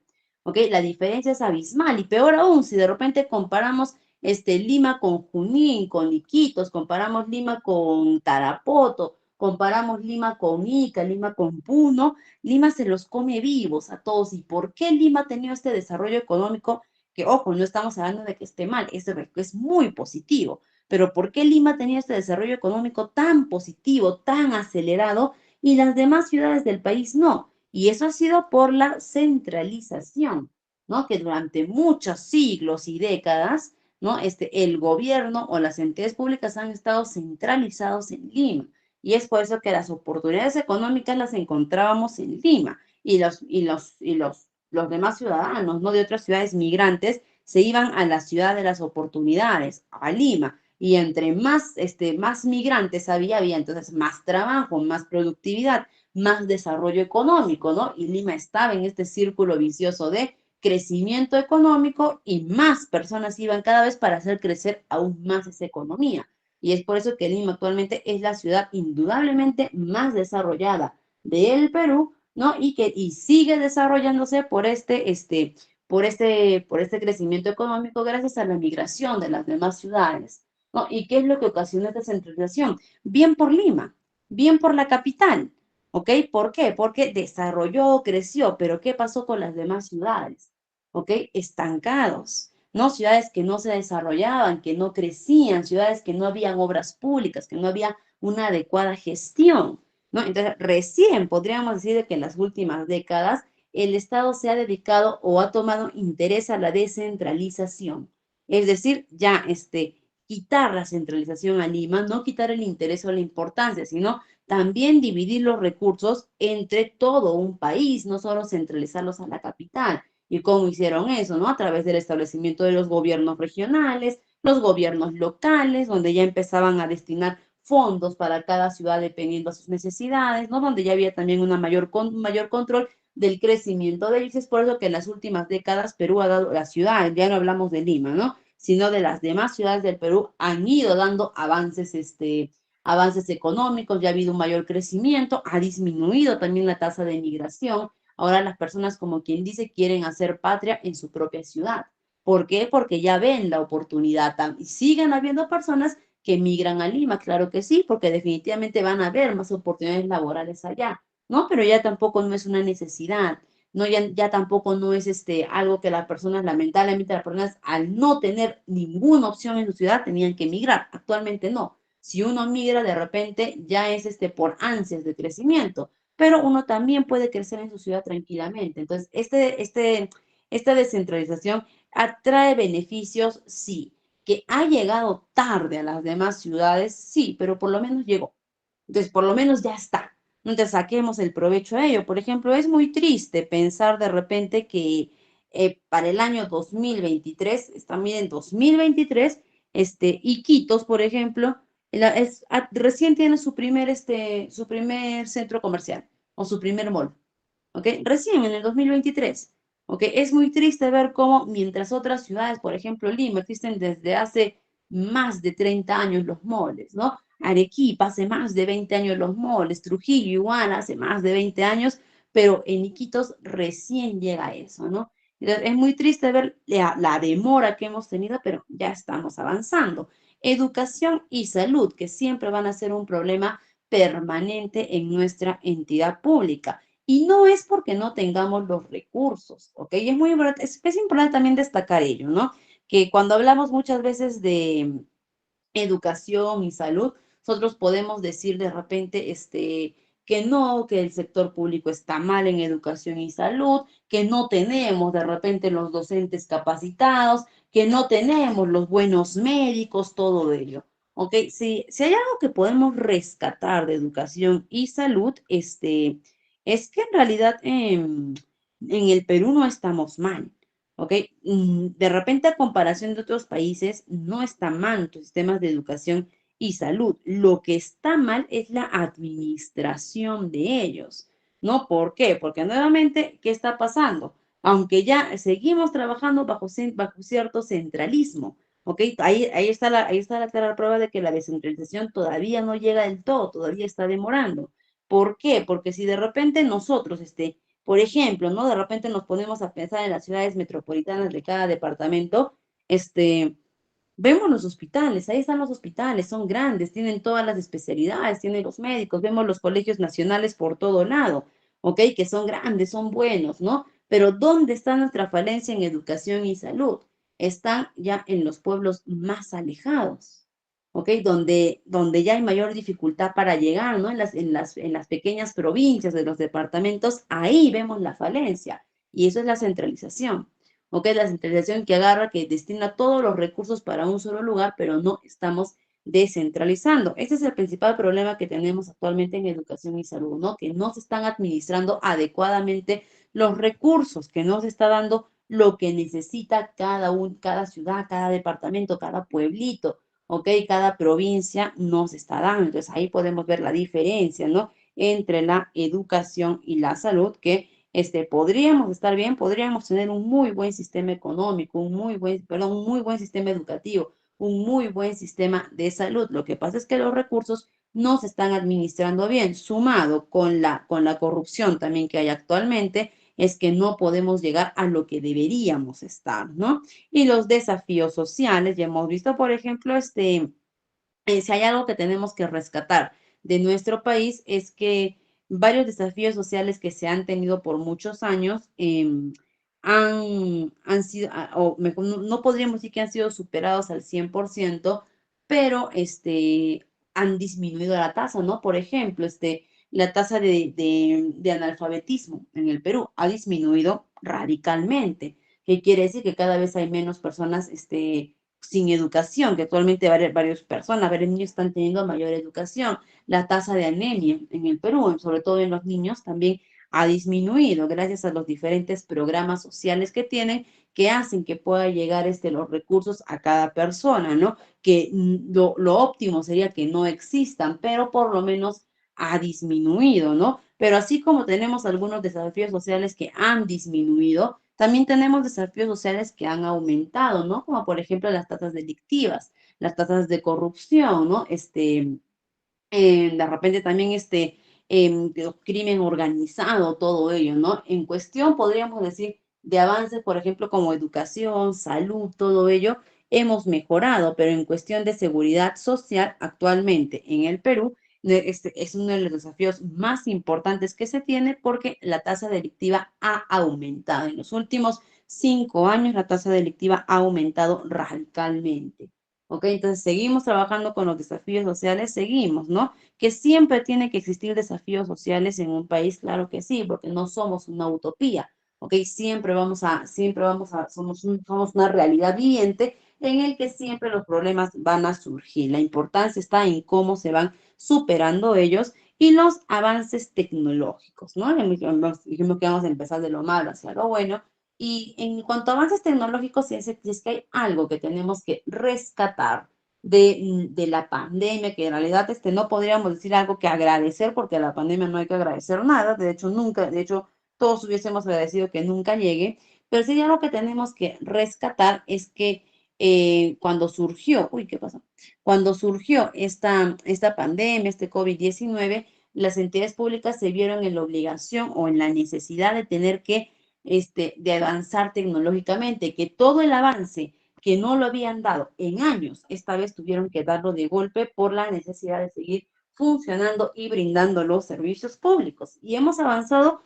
¿Ok? La diferencia es abismal y peor aún si de repente comparamos Lima con Junín, con Iquitos, comparamos Lima con Tarapoto, comparamos Lima con Ica, Lima con Puno, Lima se los come vivos a todos. ¿Y por qué Lima ha tenido este desarrollo económico? Que, ojo, no estamos hablando de que esté mal, es muy positivo, pero ¿por qué Lima ha tenido este desarrollo económico tan positivo, tan acelerado, y las demás ciudades del país no? Y eso ha sido por la centralización, ¿no? Que durante muchos siglos y décadas, ¿no? El gobierno o las entidades públicas han estado centralizados en Lima. Y es por eso que las oportunidades económicas las encontrábamos en Lima. Los demás ciudadanos, ¿no? De otras ciudades migrantes, se iban a la ciudad de las oportunidades, a Lima. Y entre más migrantes había entonces más trabajo, más productividad, más desarrollo económico, ¿no? Y Lima estaba en este círculo vicioso de crecimiento económico y más personas iban cada vez para hacer crecer aún más esa economía. Y es por eso que Lima actualmente es la ciudad indudablemente más desarrollada del Perú, ¿no? Y sigue desarrollándose por este crecimiento económico gracias a la migración de las demás ciudades, ¿no? ¿Y qué es lo que ocasiona esta centralización? Bien por Lima, bien por la capital, ¿ok? ¿Por qué? Porque desarrolló, creció, pero ¿qué pasó con las demás ciudades? ¿Ok? Estancados, ¿no? Ciudades que no se desarrollaban, que no crecían, ciudades que no habían obras públicas, que no había una adecuada gestión, ¿no? Entonces, recién podríamos decir que en las últimas décadas el Estado se ha dedicado o ha tomado interés a la descentralización. Es decir, ya quitar la centralización a Lima, no quitar el interés o la importancia, sino también dividir los recursos entre todo un país, no solo centralizarlos a la capital. ¿Y cómo hicieron eso, no? A través del establecimiento de los gobiernos regionales, los gobiernos locales, donde ya empezaban a destinar fondos para cada ciudad dependiendo de sus necesidades, ¿no? Donde ya había también mayor control del crecimiento de ellos. Es por eso que en las últimas décadas Perú ha dado, las ciudades, ya no hablamos de Lima, ¿no? Sino de las demás ciudades del Perú han ido dando avances económicos, ya ha habido un mayor crecimiento, ha disminuido también la tasa de migración. Ahora las personas, como quien dice, quieren hacer patria en su propia ciudad. ¿Por qué? Porque ya ven la oportunidad. Y siguen habiendo personas que migran a Lima, claro que sí, porque definitivamente van a haber más oportunidades laborales allá, ¿no? Pero ya tampoco no es una necesidad, ¿no? Ya tampoco no es algo que las personas, lamentablemente las personas, al no tener ninguna opción en su ciudad, tenían que emigrar. Actualmente no. Si uno migra de repente, ya es por ansias de crecimiento, pero uno también puede crecer en su ciudad tranquilamente. Entonces, esta descentralización atrae beneficios, sí. Que ha llegado tarde a las demás ciudades, sí, pero por lo menos llegó. Entonces, por lo menos ya está. Entonces, saquemos el provecho a ello. Por ejemplo, es muy triste pensar de repente que para el año 2023, también en 2023, Iquitos, por ejemplo, recién tiene su primer centro comercial o su primer mall. ¿Ok? Recién en el 2023. ¿Ok? Es muy triste ver cómo mientras otras ciudades, por ejemplo Lima, existen desde hace más de 30 años los moles, ¿no? Arequipa hace más de 20 años los moles, Trujillo igual hace más de 20 años, pero en Iquitos recién llega eso, ¿no? Entonces, es muy triste ver la demora que hemos tenido, pero ya estamos avanzando. Educación y salud, que siempre van a ser un problema permanente en nuestra entidad pública. Y no es porque no tengamos los recursos, ¿ok? Y es muy importante, es importante también destacar ello, ¿no? Que cuando hablamos muchas veces de educación y salud, nosotros podemos decir de repente, que no, que el sector público está mal en educación y salud, que no tenemos de repente los docentes capacitados, que no tenemos los buenos médicos, todo ello. ¿Ok? Si hay algo que podemos rescatar de educación y salud, es que en realidad en el Perú no estamos mal. ¿Ok? De repente, a comparación de otros países, no está mal nuestros sistemas de educación y salud. Lo que está mal es la administración de ellos, ¿no? ¿Por qué? Porque nuevamente, ¿qué está pasando? Aunque ya seguimos trabajando bajo cierto centralismo, ¿ok? Ahí está la clara prueba de que la descentralización todavía no llega del todo, todavía está demorando. ¿Por qué? Porque si de repente nosotros, por ejemplo, ¿no? De repente nos ponemos a pensar en las ciudades metropolitanas de cada departamento, este, Vemos los hospitales, ahí están los hospitales, son grandes, tienen todas las especialidades, tienen los médicos, vemos los colegios nacionales por todo lado, ¿ok? Que son grandes, son buenos, ¿no? Pero ¿dónde está nuestra falencia en educación y salud? Están ya en los pueblos más alejados, ¿ok? Donde ya hay mayor dificultad para llegar, ¿no? En las pequeñas provincias de los departamentos, ahí vemos la falencia. Y eso es la centralización. ¿Ok? La centralización que agarra, que destina todos los recursos para un solo lugar, pero no estamos descentralizando. Ese es el principal problema que tenemos actualmente en educación y salud, ¿no? Que no se están administrando adecuadamente los recursos, que no se está dando lo que necesita cada ciudad, cada departamento, cada pueblito, ¿ok? Cada provincia no se está dando. Entonces ahí podemos ver la diferencia, ¿no? Entre la educación y la salud, que podríamos estar bien, podríamos tener un muy buen sistema económico, un muy buen sistema educativo, un muy buen sistema de salud. Lo que pasa es que los recursos no se están administrando bien, sumado con la corrupción también que hay actualmente, es que no podemos llegar a lo que deberíamos estar, ¿no? Y los desafíos sociales, ya hemos visto, por ejemplo, si hay algo que tenemos que rescatar de nuestro país es que varios desafíos sociales que se han tenido por muchos años han sido, o mejor, no podríamos decir que han sido superados al 100%, pero han disminuido la tasa, ¿no? Por ejemplo, la tasa de analfabetismo en el Perú ha disminuido radicalmente, que quiere decir que cada vez hay menos personas, sin educación, que actualmente varias personas, varios niños están teniendo mayor educación. La tasa de anemia en el Perú, sobre todo en los niños, también ha disminuido gracias a los diferentes programas sociales que tienen que hacen que pueda llegar los recursos a cada persona, ¿no? Que lo óptimo sería que no existan, pero por lo menos ha disminuido, ¿no? Pero así como tenemos algunos desafíos sociales que han disminuido, también tenemos desafíos sociales que han aumentado, ¿no? Como por ejemplo las tasas delictivas, las tasas de corrupción, ¿no? De repente también el crimen organizado, todo ello, ¿no? En cuestión, podríamos decir, de avances, por ejemplo, como educación, salud, todo ello, hemos mejorado, pero en cuestión de seguridad social, actualmente en el Perú, este es uno de los desafíos más importantes que se tiene porque la tasa delictiva ha aumentado. En los últimos 5 años, la tasa delictiva ha aumentado radicalmente. ¿Ok? Entonces, seguimos trabajando con los desafíos sociales, seguimos, ¿no? Que siempre tiene que existir desafíos sociales en un país, claro que sí, porque no somos una utopía, ¿ok? Somos una realidad viviente en el que siempre los problemas van a surgir. La importancia está en cómo se van superando ellos y los avances tecnológicos, ¿no? Dijimos que vamos a empezar de lo malo hacia lo bueno. Y en cuanto a avances tecnológicos, si es que hay algo que tenemos que rescatar de la pandemia, que en realidad no podríamos decir algo que agradecer, porque a la pandemia no hay que agradecer nada, de hecho nunca, de hecho todos hubiésemos agradecido que nunca llegue, pero sí algo que tenemos que rescatar es que cuando surgió, uy, ¿qué pasó? Cuando surgió esta pandemia, este COVID-19, las entidades públicas se vieron en la obligación o en la necesidad de tener que de avanzar tecnológicamente, que todo el avance que no lo habían dado en años, esta vez tuvieron que darlo de golpe por la necesidad de seguir funcionando y brindando los servicios públicos. Y hemos avanzado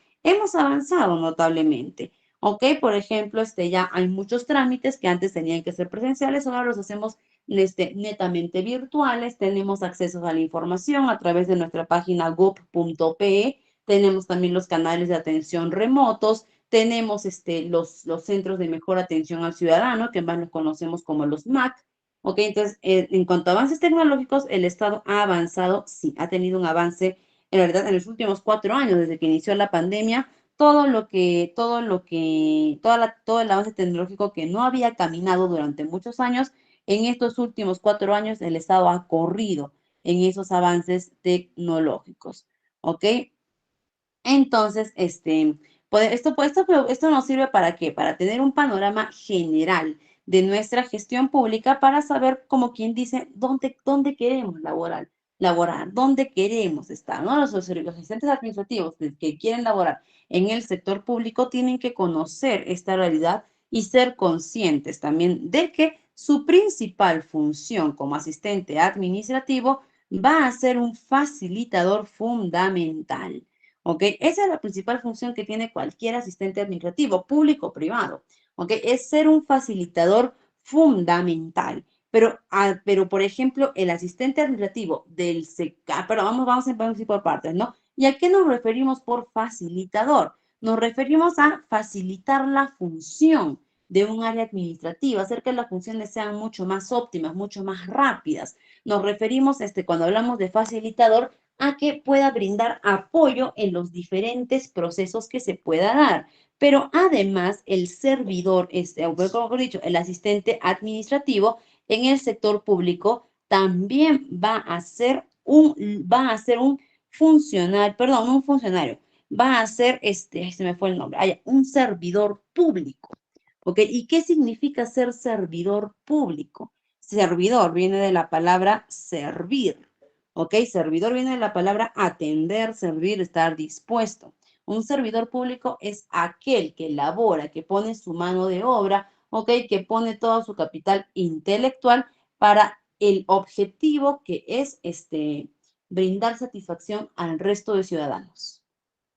notablemente. ¿Ok? Por ejemplo, ya hay muchos trámites que antes tenían que ser presenciales, ahora los hacemos netamente virtuales, tenemos acceso a la información a través de nuestra página gov.pe, tenemos también los canales de atención remotos, tenemos los centros de mejor atención al ciudadano, que más los conocemos como los MAC. Ok, entonces, en cuanto a avances tecnológicos, el Estado ha avanzado, sí, ha tenido un avance, en realidad, en los últimos 4 años, desde que inició la pandemia, todo el avance tecnológico que no había caminado durante muchos años, en estos últimos 4 años, el Estado ha corrido en esos avances tecnológicos. ¿Ok? Entonces, esto nos sirve para qué? Para tener un panorama general de nuestra gestión pública para saber, como quien dice, dónde queremos laborar, dónde queremos estar, ¿no? Los asistentes administrativos que quieren laborar en el sector público tienen que conocer esta realidad y ser conscientes también de que Su principal función como asistente administrativo va a ser un facilitador fundamental. ¿Ok? Esa es la principal función que tiene cualquier asistente administrativo, público o privado. ¿Ok? Es ser un facilitador fundamental. Pero, por ejemplo, el asistente administrativo pero vamos a ir por partes, ¿no? ¿Y a qué nos referimos por facilitador? Nos referimos a facilitar la función de un área administrativa, hacer que las funciones sean mucho más óptimas, mucho más rápidas. Nos referimos, cuando hablamos de facilitador, a que pueda brindar apoyo en los diferentes procesos que se pueda dar. Pero además, el servidor, como he dicho, el asistente administrativo en el sector público también va a ser un funcionario, perdón, no un funcionario, va a ser, se me fue el nombre, un servidor público. ¿Ok? ¿Y qué significa ser servidor público? Servidor viene de la palabra servir. ¿Ok? Servidor viene de la palabra atender, servir, estar dispuesto. Un servidor público es aquel que elabora, que pone su mano de obra, ¿ok? Que pone todo su capital intelectual para el objetivo que es brindar satisfacción al resto de ciudadanos.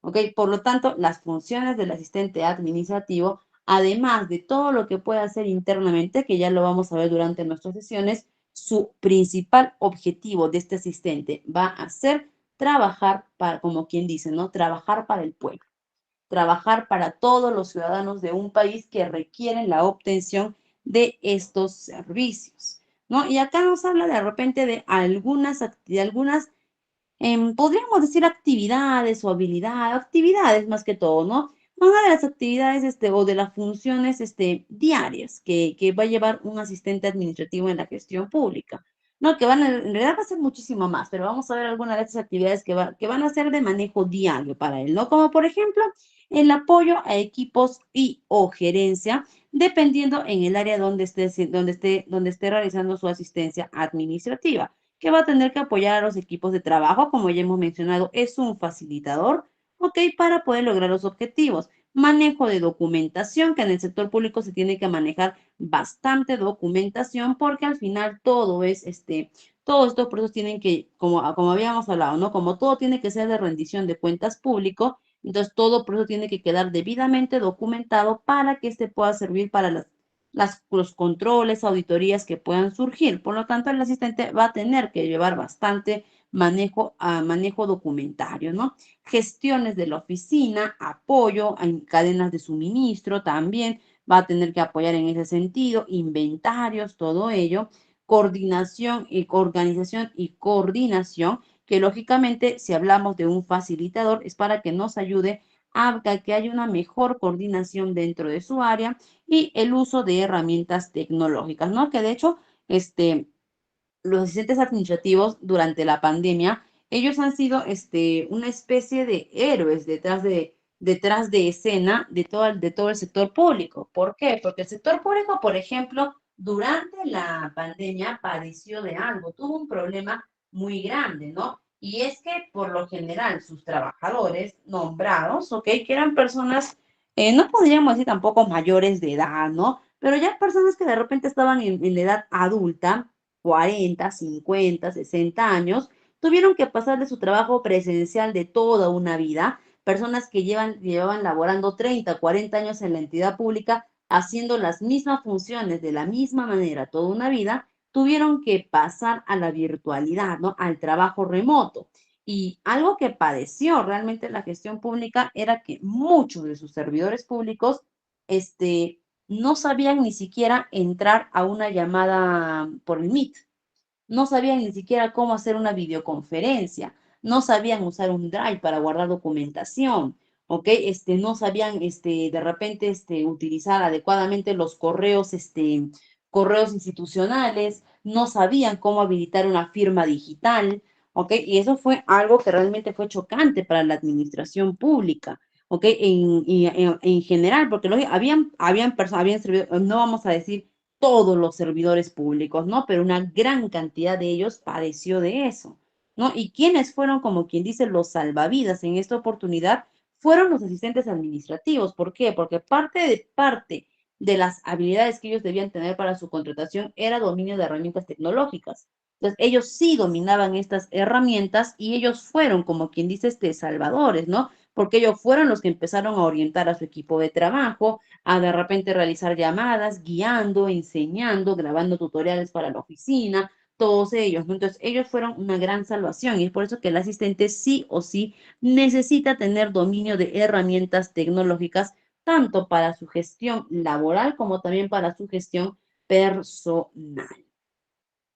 ¿Ok? Por lo tanto, las funciones del asistente administrativo, además de todo lo que puede hacer internamente, que ya lo vamos a ver durante nuestras sesiones, su principal objetivo de este asistente va a ser trabajar para, como quien dice, ¿no? Trabajar para el pueblo, trabajar para todos los ciudadanos de un país que requieren la obtención de estos servicios, ¿no? Y acá nos habla de repente de algunas podríamos decir actividades o actividades más que todo, ¿no? Una de las actividades o de las funciones diarias que va a llevar un asistente administrativo en la gestión pública, ¿no? En realidad va a ser muchísimo más, pero vamos a ver algunas de estas actividades que van a ser de manejo diario para él, ¿no? Como por ejemplo, el apoyo a equipos y o gerencia, dependiendo en el área donde esté realizando su asistencia administrativa, que va a tener que apoyar a los equipos de trabajo, como ya hemos mencionado, es un facilitador, ¿ok? Para poder lograr los objetivos. Manejo de documentación, que en el sector público se tiene que manejar bastante documentación, porque al final todos estos procesos tienen que, como habíamos hablado, ¿no? Como todo tiene que ser de rendición de cuentas público, entonces todo por eso tiene que quedar debidamente documentado para que pueda servir para los controles, auditorías que puedan surgir. Por lo tanto, el asistente va a tener que llevar bastante manejo documentario, ¿no? Gestiones de la oficina, apoyo en cadenas de suministro también va a tener que apoyar en ese sentido, inventarios, todo ello, coordinación y organización y coordinación, que lógicamente si hablamos de un facilitador es para que nos ayude a que haya una mejor coordinación dentro de su área y el uso de herramientas tecnológicas, ¿no? Que de hecho, los asistentes administrativos durante la pandemia, ellos han sido una especie de héroes detrás de escena de todo el sector público. ¿Por qué? Porque el sector público, por ejemplo, durante la pandemia padeció de algo, tuvo un problema muy grande, ¿no? Y es que por lo general sus trabajadores nombrados, ¿ok? Que eran personas, no podríamos decir tampoco mayores de edad, ¿no? Pero ya personas que de repente estaban en la edad adulta, 40, 50, 60 años, tuvieron que pasar de su trabajo presencial de toda una vida, personas que llevaban laborando 30, 40 años en la entidad pública, haciendo las mismas funciones de la misma manera toda una vida, tuvieron que pasar a la virtualidad, ¿no? Al trabajo remoto. Y algo que padeció realmente la gestión pública era que muchos de sus servidores públicos, no sabían ni siquiera entrar a una llamada por el Meet, no sabían ni siquiera cómo hacer una videoconferencia, no sabían usar un Drive para guardar documentación, ¿ok? No sabían, de repente, utilizar adecuadamente los correos institucionales, no sabían cómo habilitar una firma digital, ¿ok? Y eso fue algo que realmente fue chocante para la administración pública. ¿Ok? En general, porque habían personas, no vamos a decir todos los servidores públicos, ¿no? Pero una gran cantidad de ellos padeció de eso, ¿no? Y quienes fueron, como quien dice, los salvavidas en esta oportunidad fueron los asistentes administrativos. ¿Por qué? Porque parte de las habilidades que ellos debían tener para su contratación era dominio de herramientas tecnológicas. Entonces, ellos sí dominaban estas herramientas y ellos fueron, como quien dice, salvadores, ¿no? Porque ellos fueron los que empezaron a orientar a su equipo de trabajo, a de repente realizar llamadas, guiando, enseñando, grabando tutoriales para la oficina, todos ellos, ¿no? Entonces, ellos fueron una gran salvación y es por eso que el asistente sí o sí necesita tener dominio de herramientas tecnológicas, tanto para su gestión laboral como también para su gestión personal.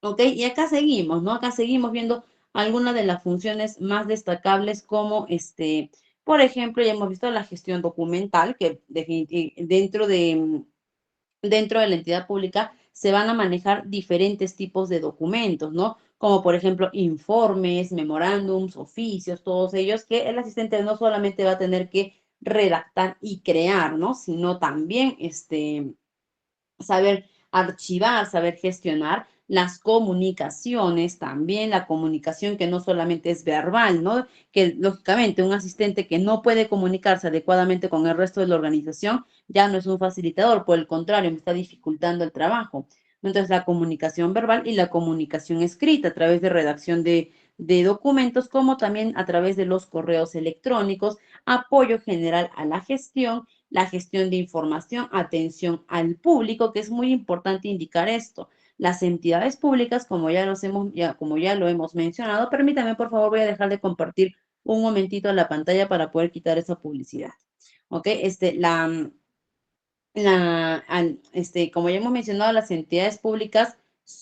¿Ok? Y acá seguimos, ¿no? Acá seguimos viendo algunas de las funciones más destacables como por ejemplo, ya hemos visto la gestión documental, que dentro de la entidad pública se van a manejar diferentes tipos de documentos, ¿no? Como por ejemplo informes, memorándums, oficios, todos ellos que el asistente no solamente va a tener que redactar y crear, ¿no? Sino también saber archivar, saber gestionar las comunicaciones, también la comunicación que no solamente es verbal, ¿no? Que lógicamente un asistente que no puede comunicarse adecuadamente con el resto de la organización ya no es un facilitador, por el contrario, me está dificultando el trabajo. Entonces, la comunicación verbal y la comunicación escrita a través de redacción de documentos, como también a través de los correos electrónicos, apoyo general a la gestión de información, atención al público, que es muy importante indicar esto. Las entidades públicas, como ya lo hemos mencionado, permítame, por favor, voy a dejar de compartir un momentito la pantalla para poder quitar esa publicidad. ¿Ok? Como ya hemos mencionado, las entidades públicas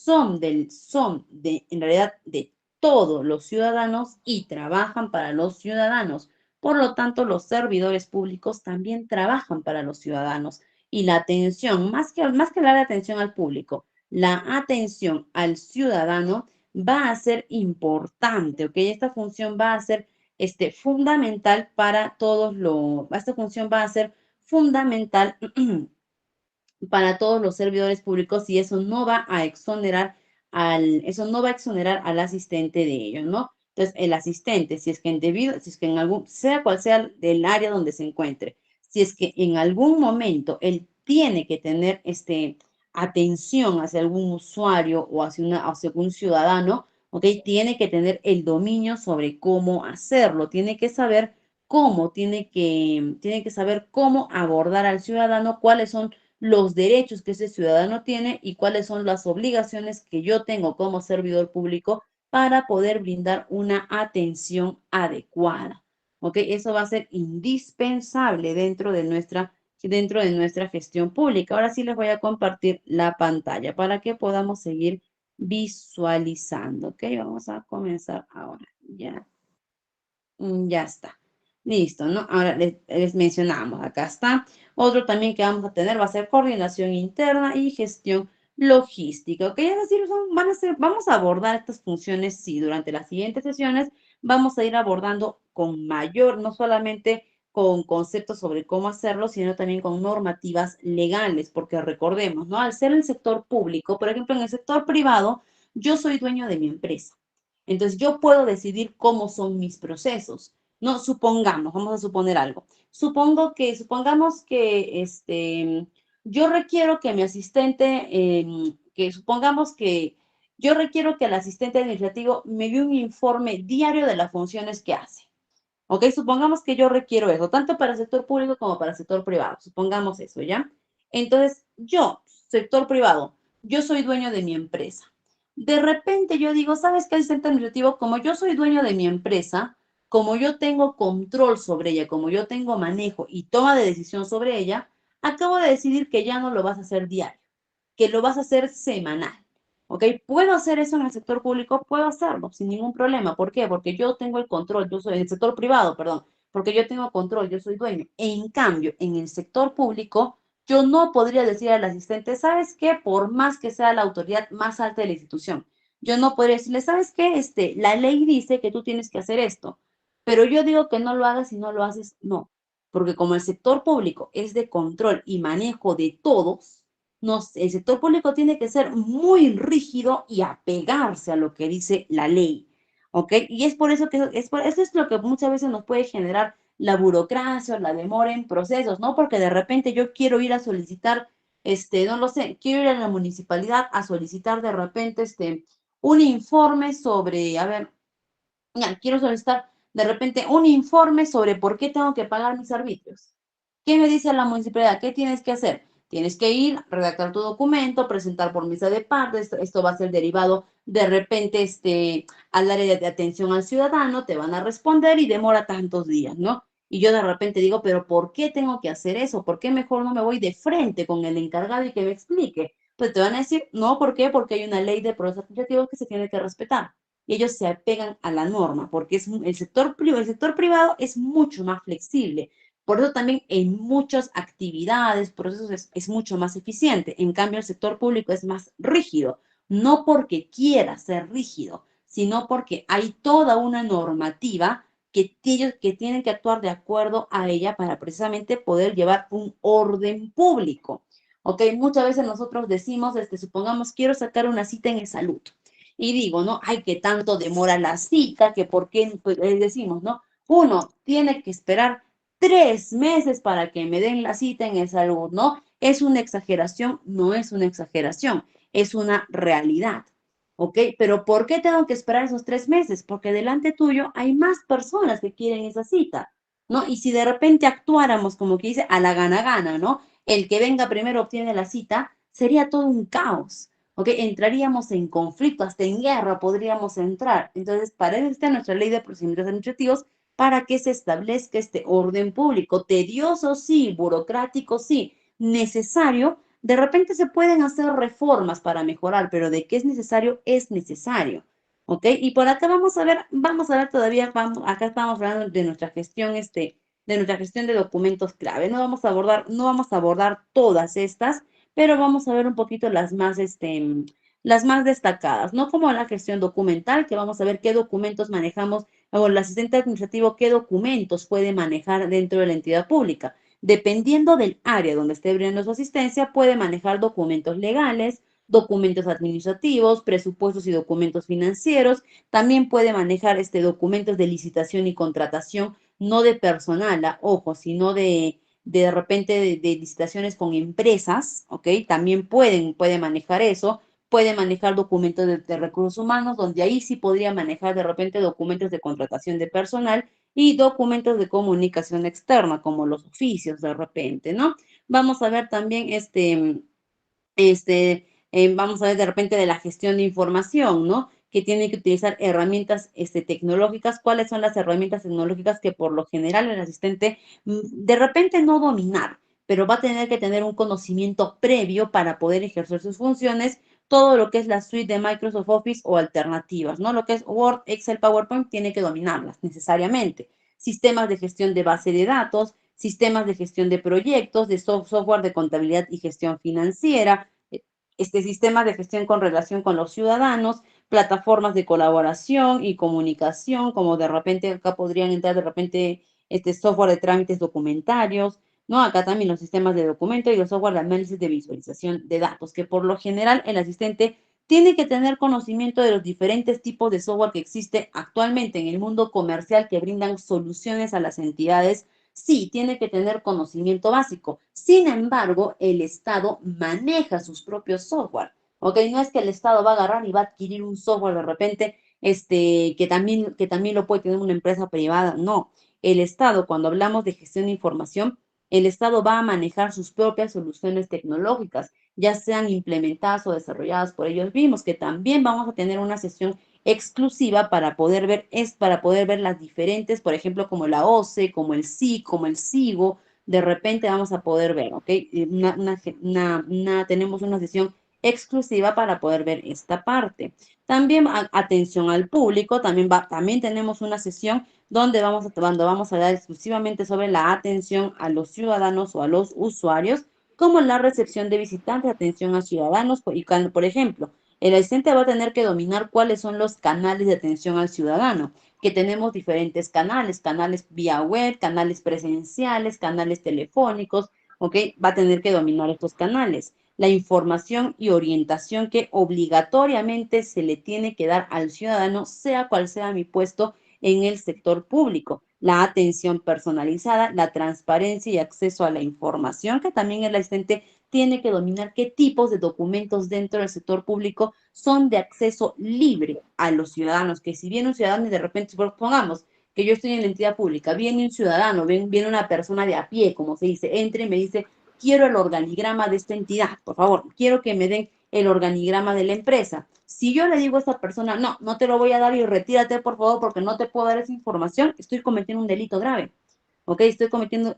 en realidad, de todos los ciudadanos y trabajan para los ciudadanos. Por lo tanto, los servidores públicos también trabajan para los ciudadanos. Y la atención, más que dar atención al público, la atención al ciudadano va a ser importante, ¿ok? Esta función va a ser fundamental para esta función va a ser fundamental para todos los servidores públicos y eso no va a exonerar al asistente de ello, ¿no? Entonces, el asistente, si es que en algún, sea cual sea el área donde se encuentre, si es que en algún momento él tiene que tener atención hacia algún usuario o hacia algún ciudadano, ¿ok? Tiene que tener el dominio sobre cómo hacerlo, tiene que saber cómo abordar al ciudadano, cuáles son los derechos que ese ciudadano tiene y cuáles son las obligaciones que yo tengo como servidor público para poder brindar una atención adecuada. ¿Ok? Eso va a ser indispensable dentro de nuestra gestión pública. Ahora sí les voy a compartir la pantalla para que podamos seguir visualizando. ¿Ok? Vamos a comenzar ahora. Ya, ya está. Listo, ¿no? Ahora les mencionamos, acá está. Otro también que vamos a tener va a ser coordinación interna y gestión logística, ¿ok? Es decir, vamos a abordar estas funciones, sí, durante las siguientes sesiones vamos a ir abordando no solamente con conceptos sobre cómo hacerlo, sino también con normativas legales, porque recordemos, ¿no? Al ser el sector público, por ejemplo, en el sector privado, yo soy dueño de mi empresa. Entonces, yo puedo decidir cómo son mis procesos. No, vamos a suponer algo. Supongamos que yo requiero que mi asistente, supongamos que yo requiero que el asistente administrativo me dé un informe diario de las funciones que hace. ¿Ok? Supongamos que yo requiero eso, tanto para el sector público como para el sector privado. Supongamos eso, ¿ya? Entonces, sector privado, yo soy dueño de mi empresa. De repente yo digo, ¿sabes qué, asistente administrativo? Como yo soy dueño de mi empresa, como yo tengo control sobre ella, como yo tengo manejo y toma de decisión sobre ella, acabo de decidir que ya no lo vas a hacer diario, que lo vas a hacer semanal. ¿Ok? ¿Puedo hacer eso en el sector público? Puedo hacerlo sin ningún problema. ¿Por qué? Porque yo tengo el control, yo soy en el sector privado, perdón, porque yo tengo control, yo soy dueño. En cambio, en el sector público, yo no podría decir al asistente, ¿sabes qué? Por más que sea la autoridad más alta de la institución, yo no podría decirle, ¿sabes qué? La ley dice que tú tienes que hacer esto, pero yo digo que no lo hagas y no lo haces, no, porque como el sector público es de control y manejo de todos, el sector público tiene que ser muy rígido y apegarse a lo que dice la ley, ¿ok? Y es por eso que eso es lo que muchas veces nos puede generar la burocracia o la demora en procesos, ¿no? Porque de repente yo quiero ir a solicitar no lo sé, quiero ir a la municipalidad a solicitar de repente, un informe sobre, a ver, ya, quiero solicitar de repente un informe sobre por qué tengo que pagar mis arbitrios. ¿Qué me dice la municipalidad? ¿Qué tienes que hacer? Tienes que ir, redactar tu documento, presentar por misa de parte. Esto va a ser derivado de repente al área de atención al ciudadano, te van a responder y demora tantos días, ¿no? Y yo de repente digo, pero ¿por qué tengo que hacer eso? ¿Por qué mejor no me voy de frente con el encargado y que me explique? Pues te van a decir, no, ¿por qué? Porque hay una ley de procesos administrativos que se tiene que respetar y ellos se apegan a la norma, porque el sector privado es mucho más flexible. Por eso también en muchas actividades, procesos es mucho más eficiente. En cambio, el sector público es más rígido, no porque quiera ser rígido, sino porque hay toda una normativa que ellos que tienen que actuar de acuerdo a ella para precisamente poder llevar un orden público. ¿Ok? Muchas veces nosotros decimos, supongamos, quiero sacar una cita en el salud. Y digo, ¿no? Ay, que tanto demora la cita, que por qué, pues, decimos, ¿no? Uno tiene que esperar 3 meses para que me den la cita en el salud, ¿no? ¿Es una exageración? No es una exageración, es una realidad, ¿ok? Pero ¿por qué tengo que esperar esos 3 meses? Porque delante tuyo hay más personas que quieren esa cita, ¿no? Y si de repente actuáramos como que dice a la gana, ¿no? El que venga primero obtiene la cita, sería todo un caos. ¿Ok? Entraríamos en conflicto, hasta en guerra podríamos entrar. Entonces, para eso está nuestra ley de procedimientos administrativos, para que se establezca este orden público, tedioso sí, burocrático sí, necesario. De repente se pueden hacer reformas para mejorar, pero de qué es necesario. ¿Ok? Y por acá vamos a ver todavía, acá estamos hablando de nuestra gestión, de nuestra gestión de documentos clave. No vamos a abordar todas estas, pero vamos a ver un poquito las más destacadas, no como la gestión documental, que vamos a ver qué documentos manejamos, o el asistente administrativo, qué documentos puede manejar dentro de la entidad pública. Dependiendo del área donde esté brindando su asistencia, puede manejar documentos legales, documentos administrativos, presupuestos y documentos financieros. También puede manejar documentos de licitación y contratación, no de personal, ojo, sino de repente de licitaciones con empresas, ¿ok? También puede manejar eso, puede manejar documentos de recursos humanos, donde ahí sí podría manejar de repente documentos de contratación de personal y documentos de comunicación externa, como los oficios de repente, ¿no? Vamos a ver también vamos a ver de repente de la gestión de información, ¿no? Que tiene que utilizar herramientas tecnológicas. ¿Cuáles son las herramientas tecnológicas que por lo general el asistente de repente no dominar, pero va a tener que tener un conocimiento previo para poder ejercer sus funciones? Todo lo que es la suite de Microsoft Office o alternativas, ¿no? Lo que es Word, Excel, PowerPoint, tiene que dominarlas necesariamente. Sistemas de gestión de base de datos, sistemas de gestión de proyectos, de software de contabilidad y gestión financiera, sistemas de gestión con relación con los ciudadanos, plataformas de colaboración y comunicación, como de repente acá podrían entrar de repente software de trámites documentarios, ¿no? Acá también los sistemas de documento y los software de análisis de visualización de datos, que por lo general el asistente tiene que tener conocimiento de los diferentes tipos de software que existe actualmente en el mundo comercial que brindan soluciones a las entidades. Sí, tiene que tener conocimiento básico. Sin embargo, el Estado maneja sus propios software. ¿Ok? No es que el Estado va a agarrar y va a adquirir un software de repente que también lo puede tener una empresa privada. No. El Estado, cuando hablamos de gestión de información, el Estado va a manejar sus propias soluciones tecnológicas, ya sean implementadas o desarrolladas por ellos mismos, que también vamos a tener una sesión exclusiva para poder ver las diferentes, por ejemplo, como la OCE, como el SIC, como el SIGO, de repente vamos a poder ver, ¿ok? Tenemos una sesión exclusiva para poder ver esta parte. También atención al público, también tenemos una sesión donde vamos a hablar exclusivamente sobre la atención a los ciudadanos o a los usuarios, como la recepción de visitantes, atención a ciudadanos, por ejemplo, el asistente va a tener que dominar cuáles son los canales de atención al ciudadano, que tenemos diferentes canales vía web, canales presenciales, canales telefónicos, ¿ok? Va a tener que dominar estos canales. La información y orientación que obligatoriamente se le tiene que dar al ciudadano, sea cual sea mi puesto en el sector público. la atención personalizada, la transparencia y acceso a la información, que también el asistente tiene que dominar qué tipos de documentos dentro del sector público son de acceso libre a los ciudadanos, que si viene un ciudadano y de repente, pongamos que yo estoy en la entidad pública, viene un ciudadano, viene una persona de a pie, como se dice, entra y me dice, quiero el organigrama de esta entidad, por favor, quiero que me den el organigrama de la empresa. Si yo le digo a esta persona, no, no te lo voy a dar y retírate, por favor, porque no te puedo dar esa información, estoy cometiendo un delito grave. ¿Ok? Estoy cometiendo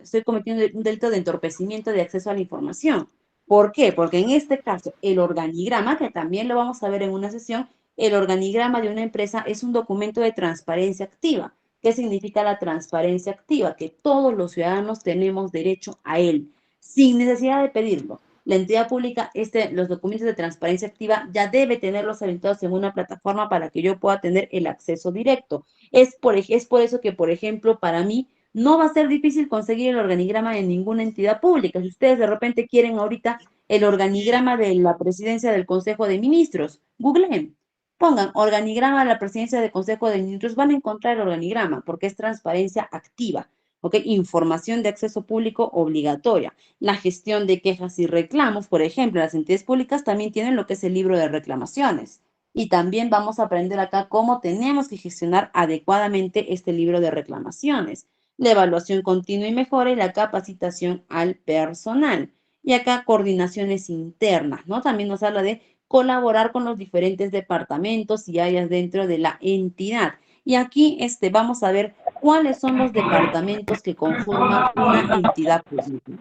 un delito de entorpecimiento de acceso a la información. ¿Por qué? Porque en este caso, el organigrama, que también lo vamos a ver en una sesión, el organigrama de una empresa es un documento de transparencia activa. ¿Qué significa la transparencia activa? Que todos los ciudadanos tenemos derecho a él, sin necesidad de pedirlo. La entidad pública, los documentos de transparencia activa ya debe tenerlos habilitados en una plataforma para que yo pueda tener el acceso directo. Es por eso que, por ejemplo, para mí no va a ser difícil conseguir el organigrama en ninguna entidad pública. Si ustedes de repente quieren ahorita el organigrama de la presidencia del Consejo de Ministros, googleen, pongan organigrama de la presidencia del Consejo de Ministros, van a encontrar el organigrama porque es transparencia activa. ¿Ok? Información de acceso público obligatoria. La gestión de quejas y reclamos, por ejemplo, las entidades públicas también tienen lo que es el libro de reclamaciones. Y también vamos a aprender acá cómo tenemos que gestionar adecuadamente este libro de reclamaciones, la evaluación continua y mejora y la capacitación al personal. Y acá coordinaciones internas, ¿no? También nos habla de colaborar con los diferentes departamentos y áreas dentro de la entidad. Y aquí vamos a ver cuáles son los departamentos que conforman una entidad pública.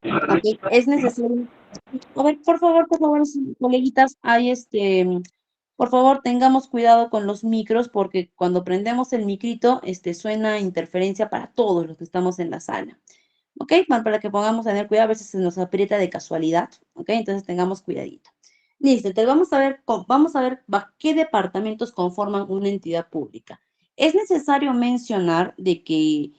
Ok, es necesario. A ver, por favor, coleguitas, hay por favor, tengamos cuidado con los micros porque cuando prendemos el micrito, suena interferencia para todos los que estamos en la sala. ¿Ok? Para que pongamos a tener cuidado, a veces se nos aprieta de casualidad. ¿Ok? Entonces tengamos cuidadito. Listo, entonces vamos a ver qué departamentos conforman una entidad pública. Es necesario mencionar de que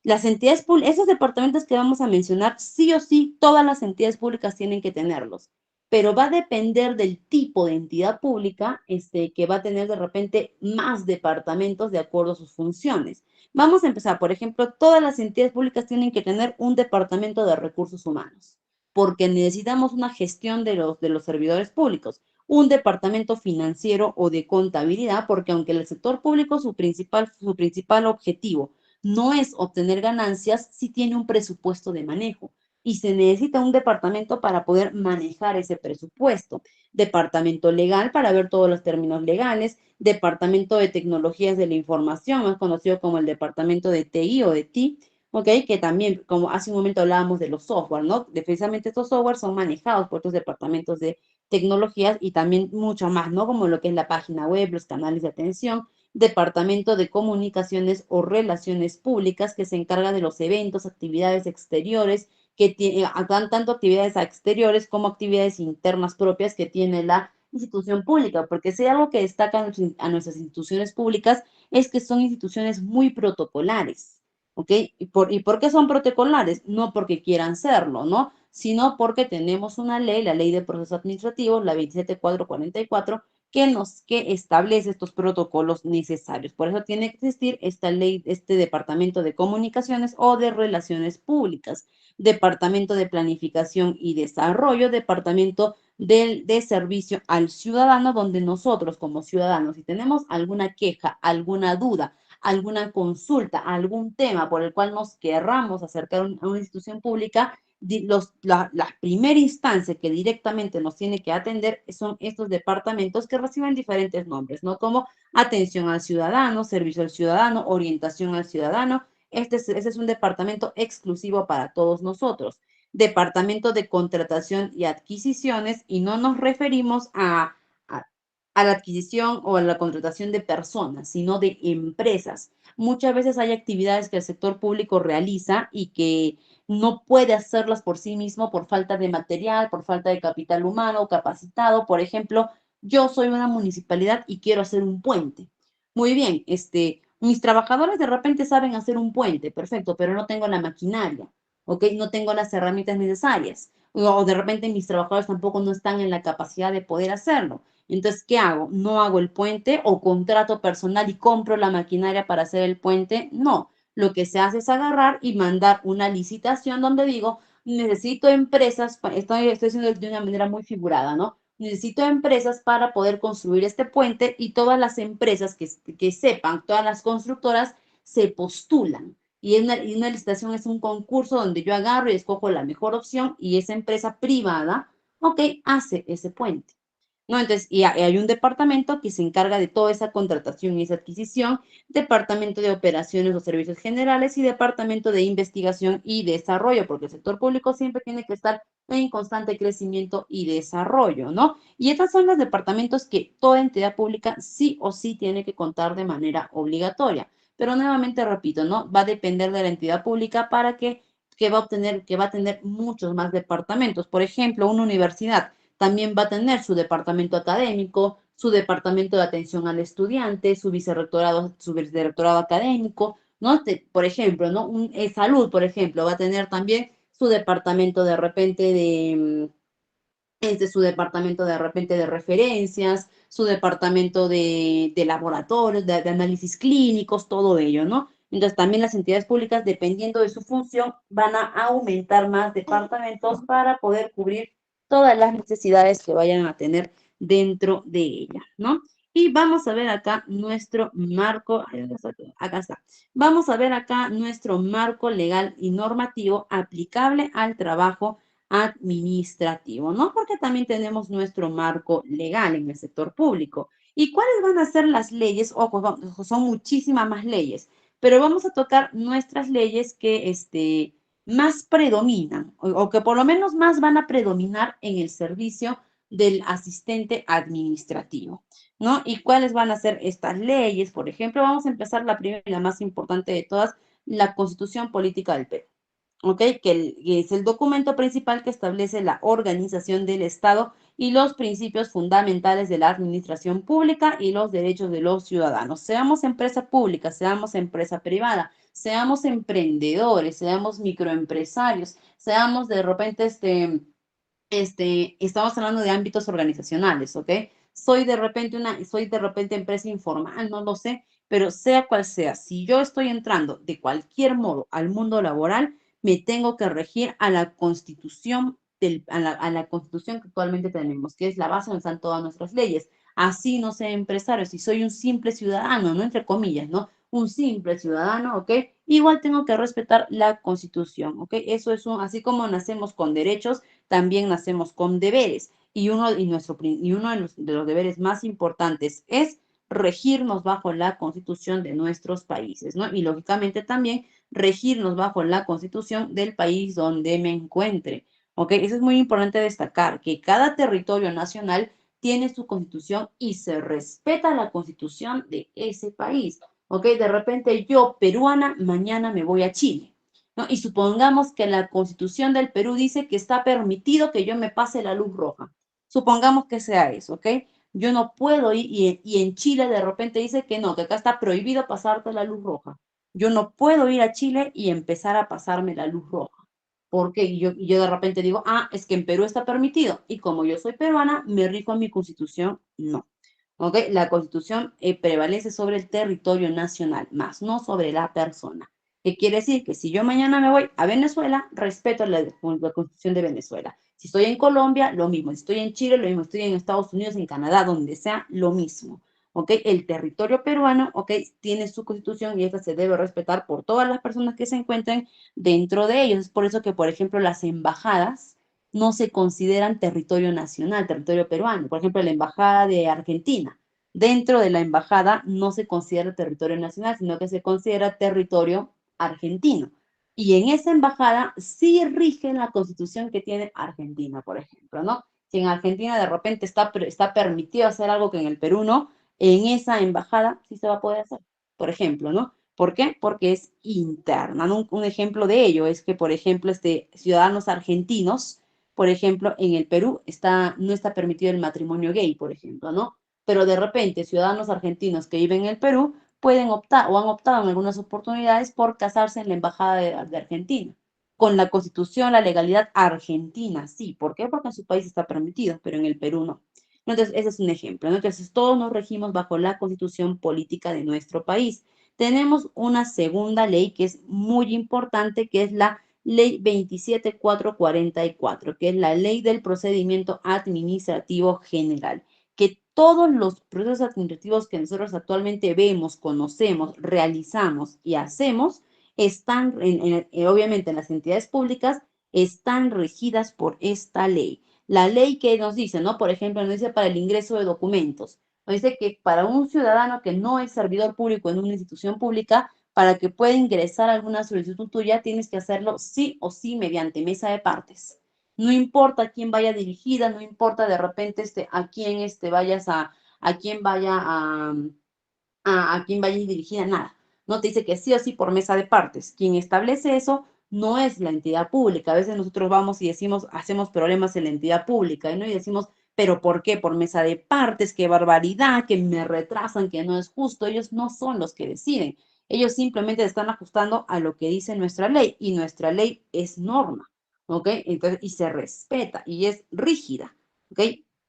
las entidades públicas, esos departamentos que vamos a mencionar, sí o sí, todas las entidades públicas tienen que tenerlos, pero va a depender del tipo de entidad pública, que va a tener de repente más departamentos de acuerdo a sus funciones. Vamos a empezar, por ejemplo, todas las entidades públicas tienen que tener un departamento de recursos humanos, porque necesitamos una gestión de los servidores públicos, un departamento financiero o de contabilidad, porque aunque el sector público su principal objetivo no es obtener ganancias si tiene un presupuesto de manejo y se necesita un departamento para poder manejar ese presupuesto. Departamento legal para ver todos los términos legales, departamento de tecnologías de la información, más conocido como el departamento de TI o de TI, ¿ok? Que también, como hace un momento hablábamos de los software, ¿no? Precisamente estos software son manejados por estos departamentos de tecnologías y también mucho más, ¿no? Como lo que es la página web, los canales de atención, departamento de comunicaciones o relaciones públicas que se encarga de los eventos, actividades exteriores, que dan tanto actividades exteriores como actividades internas propias que tiene la institución pública, porque si hay algo que destaca a nuestras instituciones públicas es que son instituciones muy protocolares, ¿ok? ¿Y por qué son protocolares? No porque quieran serlo, ¿no? Sino porque tenemos una ley, la Ley de Procesos Administrativos, la 27444, que establece estos protocolos necesarios. Por eso tiene que existir esta ley, este departamento de comunicaciones o de relaciones públicas, departamento de planificación y desarrollo, departamento de servicio al ciudadano, donde nosotros como ciudadanos, si tenemos alguna queja, alguna duda, alguna consulta, algún tema por el cual nos querramos acercar a una institución pública, la primera instancia que directamente nos tiene que atender son estos departamentos que reciben diferentes nombres, ¿no? Como atención al ciudadano, servicio al ciudadano, orientación al ciudadano. Ese es un departamento exclusivo para todos nosotros. Departamento de contratación y adquisiciones, y no nos referimos a la adquisición o a la contratación de personas, sino de empresas. Muchas veces hay actividades que el sector público realiza y que no puede hacerlas por sí mismo por falta de material, por falta de capital humano capacitado. Por ejemplo, yo soy una municipalidad y quiero hacer un puente. Muy bien, mis trabajadores de repente saben hacer un puente, perfecto, pero no tengo la maquinaria, ¿ok? No tengo las herramientas necesarias. O de repente mis trabajadores tampoco no están en la capacidad de poder hacerlo. Entonces, ¿qué hago? ¿No hago el puente o contrato personal y compro la maquinaria para hacer el puente? No, lo que se hace es agarrar y mandar una licitación donde digo, necesito empresas, estoy diciendo de una manera muy figurada, ¿no? Necesito empresas para poder construir este puente y todas las empresas que sepan, todas las constructoras se postulan. Y una licitación es un concurso donde yo agarro y escojo la mejor opción y esa empresa privada, ok, hace ese puente. ¿No? Entonces, y hay un departamento que se encarga de toda esa contratación y esa adquisición, departamento de operaciones o servicios generales y departamento de investigación y desarrollo, porque el sector público siempre tiene que estar en constante crecimiento y desarrollo, ¿no? Y estos son los departamentos que toda entidad pública sí o sí tiene que contar de manera obligatoria. Pero nuevamente repito, ¿no? Va a depender de la entidad pública para que va a tener muchos más departamentos. Por ejemplo, una universidad también va a tener su departamento académico, su departamento de atención al estudiante, su vicerrectorado académico, ¿no? Por ejemplo, ¿no? Salud, por ejemplo, va a tener también su departamento de repente su departamento de repente de referencias, su departamento de laboratorios, de análisis clínicos, todo ello, ¿no? Entonces también las entidades públicas, dependiendo de su función, van a aumentar más departamentos para poder cubrir todas las necesidades que vayan a tener dentro de ella, ¿no? Y vamos a ver acá nuestro marco, acá está. Vamos a ver acá nuestro marco legal y normativo aplicable al trabajo administrativo, ¿no? Porque también tenemos nuestro marco legal en el sector público. ¿Y cuáles van a ser las leyes? Ojo, son muchísimas más leyes, pero vamos a tocar nuestras leyes que más predominan o que por lo menos más van a predominar en el servicio del asistente administrativo, ¿no? ¿Y cuáles van a ser estas leyes? Por ejemplo, vamos a empezar la primera y la más importante de todas, la Constitución Política del Perú. ¿Ok? Que es el documento principal que establece la organización del Estado y los principios fundamentales de la administración pública y los derechos de los ciudadanos. Seamos empresa pública, seamos empresa privada, seamos emprendedores, seamos microempresarios, seamos de repente, estamos hablando de ámbitos organizacionales, ¿ok? Soy de repente empresa informal, no lo sé, pero sea cual sea, si yo estoy entrando de cualquier modo al mundo laboral, me tengo que regir a la constitución a la constitución que actualmente tenemos, que es la base donde están todas nuestras leyes. Así no sea empresario, si soy un simple ciudadano, no entre comillas, ¿no? Un simple ciudadano, ¿ok? Igual tengo que respetar la constitución, ¿ok? Eso es así como nacemos con derechos, también nacemos con deberes. Y uno de los deberes más importantes es regirnos bajo la constitución de nuestros países, ¿no? Y lógicamente también regirnos bajo la constitución del país donde me encuentre. ¿Ok? Eso es muy importante destacar, que cada territorio nacional tiene su constitución y se respeta la constitución de ese país. ¿Ok? De repente yo, peruana, mañana me voy a Chile. ¿No? Y supongamos que la constitución del Perú dice que está permitido que yo me pase la luz roja. Supongamos que sea eso, ¿ok? Yo no puedo ir y en Chile de repente dice que no, que acá está prohibido pasarte la luz roja. Yo no puedo ir a Chile y empezar a pasarme la luz roja. Porque yo de repente digo, es que en Perú está permitido. Y como yo soy peruana, me rijo en mi constitución. No. ¿Ok? La constitución prevalece sobre el territorio nacional, más no sobre la persona. ¿Qué quiere decir? Que si yo mañana me voy a Venezuela, respeto la constitución de Venezuela. Si estoy en Colombia, lo mismo. Si estoy en Chile, lo mismo. Estoy en Estados Unidos, en Canadá, donde sea, lo mismo. ¿Ok? El territorio peruano, ¿ok? Tiene su constitución y esta se debe respetar por todas las personas que se encuentren dentro de ellos. Es por eso que, por ejemplo, las embajadas no se consideran territorio nacional, territorio peruano. Por ejemplo, la embajada de Argentina. Dentro de la embajada no se considera territorio nacional, sino que se considera territorio argentino. Y en esa embajada sí rige la constitución que tiene Argentina, por ejemplo, ¿no? Si en Argentina de repente está permitido hacer algo que en el Perú no, en esa embajada sí se va a poder hacer, por ejemplo, ¿no? ¿Por qué? Porque es interna, ¿no? Un ejemplo de ello es que, por ejemplo, ciudadanos argentinos, por ejemplo, en el Perú no está permitido el matrimonio gay, por ejemplo, ¿no? Pero de repente, ciudadanos argentinos que viven en el Perú pueden optar o han optado en algunas oportunidades por casarse en la Embajada de Argentina, con la constitución, la legalidad argentina, sí. ¿Por qué? Porque en su país está permitido, pero en el Perú no. Entonces, ese es un ejemplo, ¿no? Entonces, todos nos regimos bajo la constitución política de nuestro país. tenemos una segunda ley que es muy importante, que es la Ley 27444, que es la Ley del Procedimiento Administrativo General, que todos los procesos administrativos que nosotros actualmente vemos, conocemos, realizamos y hacemos, están, obviamente en las entidades públicas, están regidas por esta ley. La ley que nos dice, ¿no? Por ejemplo, nos dice para el ingreso de documentos. Nos dice que para un ciudadano que no es servidor público en una institución pública, para que pueda ingresar alguna solicitud tuya, tienes que hacerlo sí o sí mediante mesa de partes. No importa a quién vaya dirigida, no importa de repente a quién vayas a quién vaya a quién vaya dirigida, nada. No te dice que sí o sí por mesa de partes. Quien establece eso no es la entidad pública. A veces nosotros vamos y decimos, hacemos problemas en la entidad pública, ¿no? Y decimos, ¿pero por qué? Por mesa de partes, qué barbaridad, que me retrasan, que no es justo. Ellos no son los que deciden. Ellos simplemente están ajustando a lo que dice nuestra ley y nuestra ley es norma, ¿ok? Entonces, y se respeta y es rígida, ¿ok?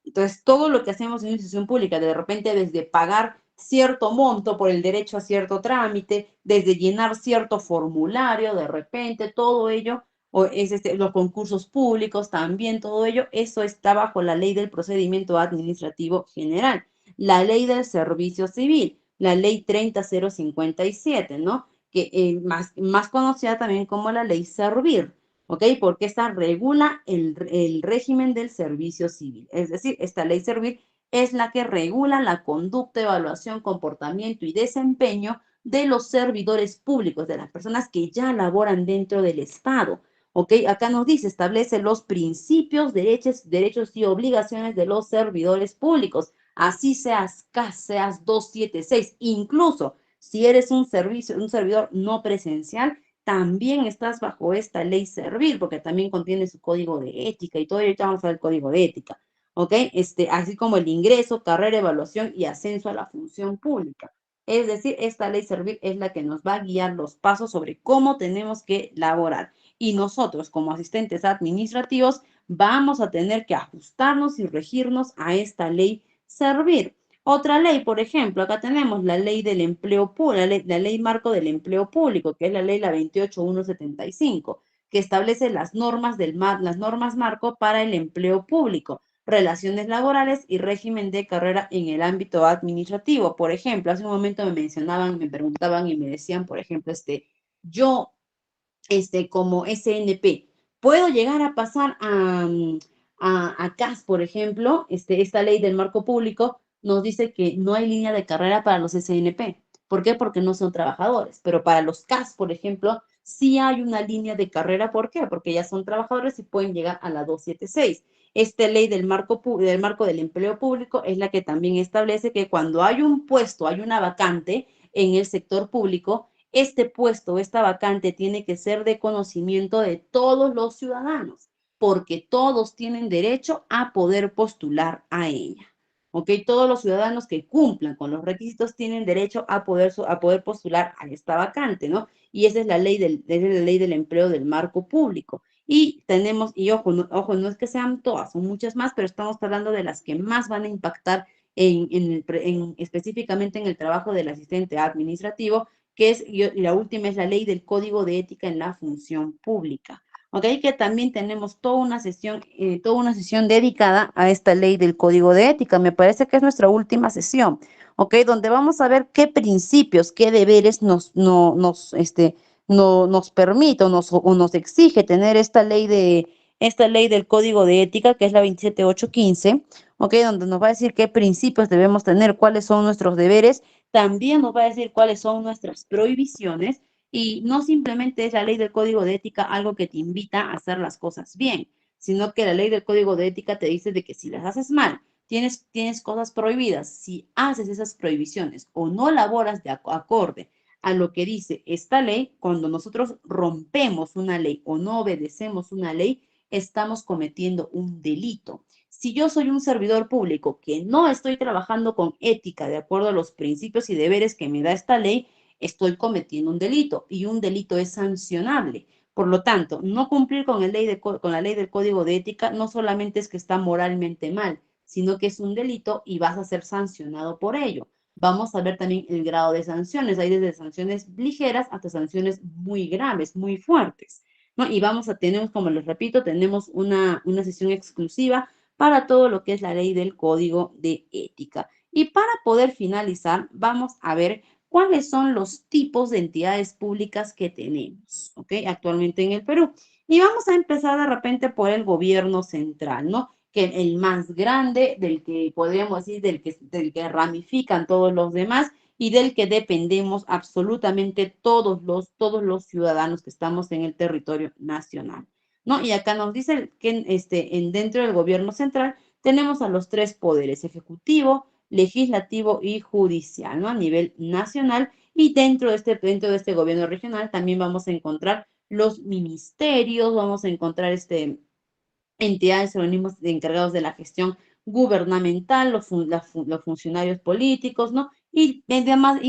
Entonces, todo lo que hacemos en una institución pública, de repente desde pagar cierto monto por el derecho a cierto trámite, desde llenar cierto formulario, de repente, todo ello, o es los concursos públicos, también todo ello, eso está bajo la ley del procedimiento administrativo general, la ley del servicio civil, la ley 30057, ¿no? Que más conocida también como la ley Servir. ¿Ok? Porque esta regula el régimen del servicio civil. Es decir, esta ley Servir es la que regula la conducta, evaluación, comportamiento y desempeño de los servidores públicos, de las personas que ya laboran dentro del Estado. ¿Ok? Acá nos dice, establece los principios, derechos y obligaciones de los servidores públicos. Así seas CAS, seas 276, incluso si eres un servidor no presencial, también estás bajo esta ley Servir, porque también contiene su código de ética y todo ello. Ya vamos a ver el código de ética. ¿Ok? Así como el ingreso, carrera, evaluación y ascenso a la función pública. Es decir, esta ley Servir es la que nos va a guiar los pasos sobre cómo tenemos que laborar. Y nosotros, como asistentes administrativos, vamos a tener que ajustarnos y regirnos a esta ley Servir. Otra ley, por ejemplo, acá tenemos la ley del empleo público, la ley marco del empleo público, que es la ley la 28175, que establece las normas marco para el empleo público, relaciones laborales y régimen de carrera en el ámbito administrativo. Por ejemplo, hace un momento me mencionaban, me preguntaban y me decían, por ejemplo, yo, como SNP, ¿puedo llegar a pasar a CAS, por ejemplo? Esta ley del marco público nos dice que no hay línea de carrera para los SNP. ¿Por qué? Porque no son trabajadores. Pero para los CAS, por ejemplo, sí hay una línea de carrera. ¿Por qué? Porque ya son trabajadores y pueden llegar a la 276. Esta ley del marco del empleo público es la que también establece que cuando hay un puesto, hay una vacante en el sector público, este puesto, esta vacante tiene que ser de conocimiento de todos los ciudadanos, porque todos tienen derecho a poder postular a ella. ¿Ok? Todos los ciudadanos que cumplan con los requisitos tienen derecho a poder postular a esta vacante, ¿no? Y esa es la ley del empleo del marco público. Y tenemos, y ojo, no es que sean todas, son muchas más, pero estamos hablando de las que más van a impactar específicamente en el trabajo del asistente administrativo, que es, y la última es la ley del código de ética en la función pública. ¿Ok? Que también tenemos toda una sesión dedicada a esta ley del código de ética. Me parece que es nuestra última sesión, ¿ok? Donde vamos a ver qué principios, qué deberes nos permite o nos exige tener esta ley del código de ética, que es la 27815, ¿ok? Donde nos va a decir qué principios debemos tener, cuáles son nuestros deberes, también nos va a decir cuáles son nuestras prohibiciones y no simplemente es la ley del código de ética algo que te invita a hacer las cosas bien, sino que la ley del código de ética te dice de que si las haces mal, tienes cosas prohibidas, si haces esas prohibiciones o no laboras de acorde a lo que dice esta ley, cuando nosotros rompemos una ley o no obedecemos una ley, estamos cometiendo un delito. Si yo soy un servidor público que no estoy trabajando con ética de acuerdo a los principios y deberes que me da esta ley, estoy cometiendo un delito y un delito es sancionable. Por lo tanto, no cumplir con la ley del código de ética no solamente es que está moralmente mal, sino que es un delito y vas a ser sancionado por ello. Vamos a ver también el grado de sanciones. Hay desde sanciones ligeras hasta sanciones muy graves, muy fuertes, ¿no? Y vamos a tener, como les repito, tenemos una sesión exclusiva para todo lo que es la ley del código de ética. Y para poder finalizar, vamos a ver cuáles son los tipos de entidades públicas que tenemos, ¿ok? Actualmente en el Perú. Y vamos a empezar de repente por el gobierno central, ¿no? Que el más grande, del que podríamos decir, del que ramifican todos los demás y del que dependemos absolutamente todos los ciudadanos que estamos en el territorio nacional, ¿no? Y acá nos dice que dentro del gobierno central tenemos a los tres poderes, ejecutivo, legislativo y judicial, ¿no? A nivel nacional, y dentro de este gobierno regional también vamos a encontrar los ministerios, vamos a encontrar entidades, organismos encargados de la gestión gubernamental, los funcionarios políticos, ¿no? Y demás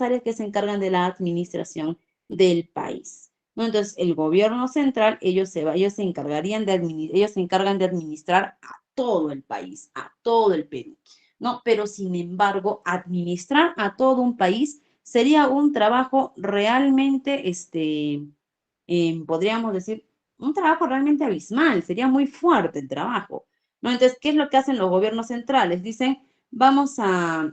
áreas que se encargan de la administración del país, ¿no? Entonces, el gobierno central, ellos se encargarían ellos se encargan de administrar a todo el país, a todo el Perú, ¿no? Pero, sin embargo, administrar a todo un país sería un trabajo realmente, podríamos decir, un trabajo realmente abismal, sería muy fuerte el trabajo, ¿no? Entonces, ¿qué es lo que hacen los gobiernos centrales? Dicen, vamos a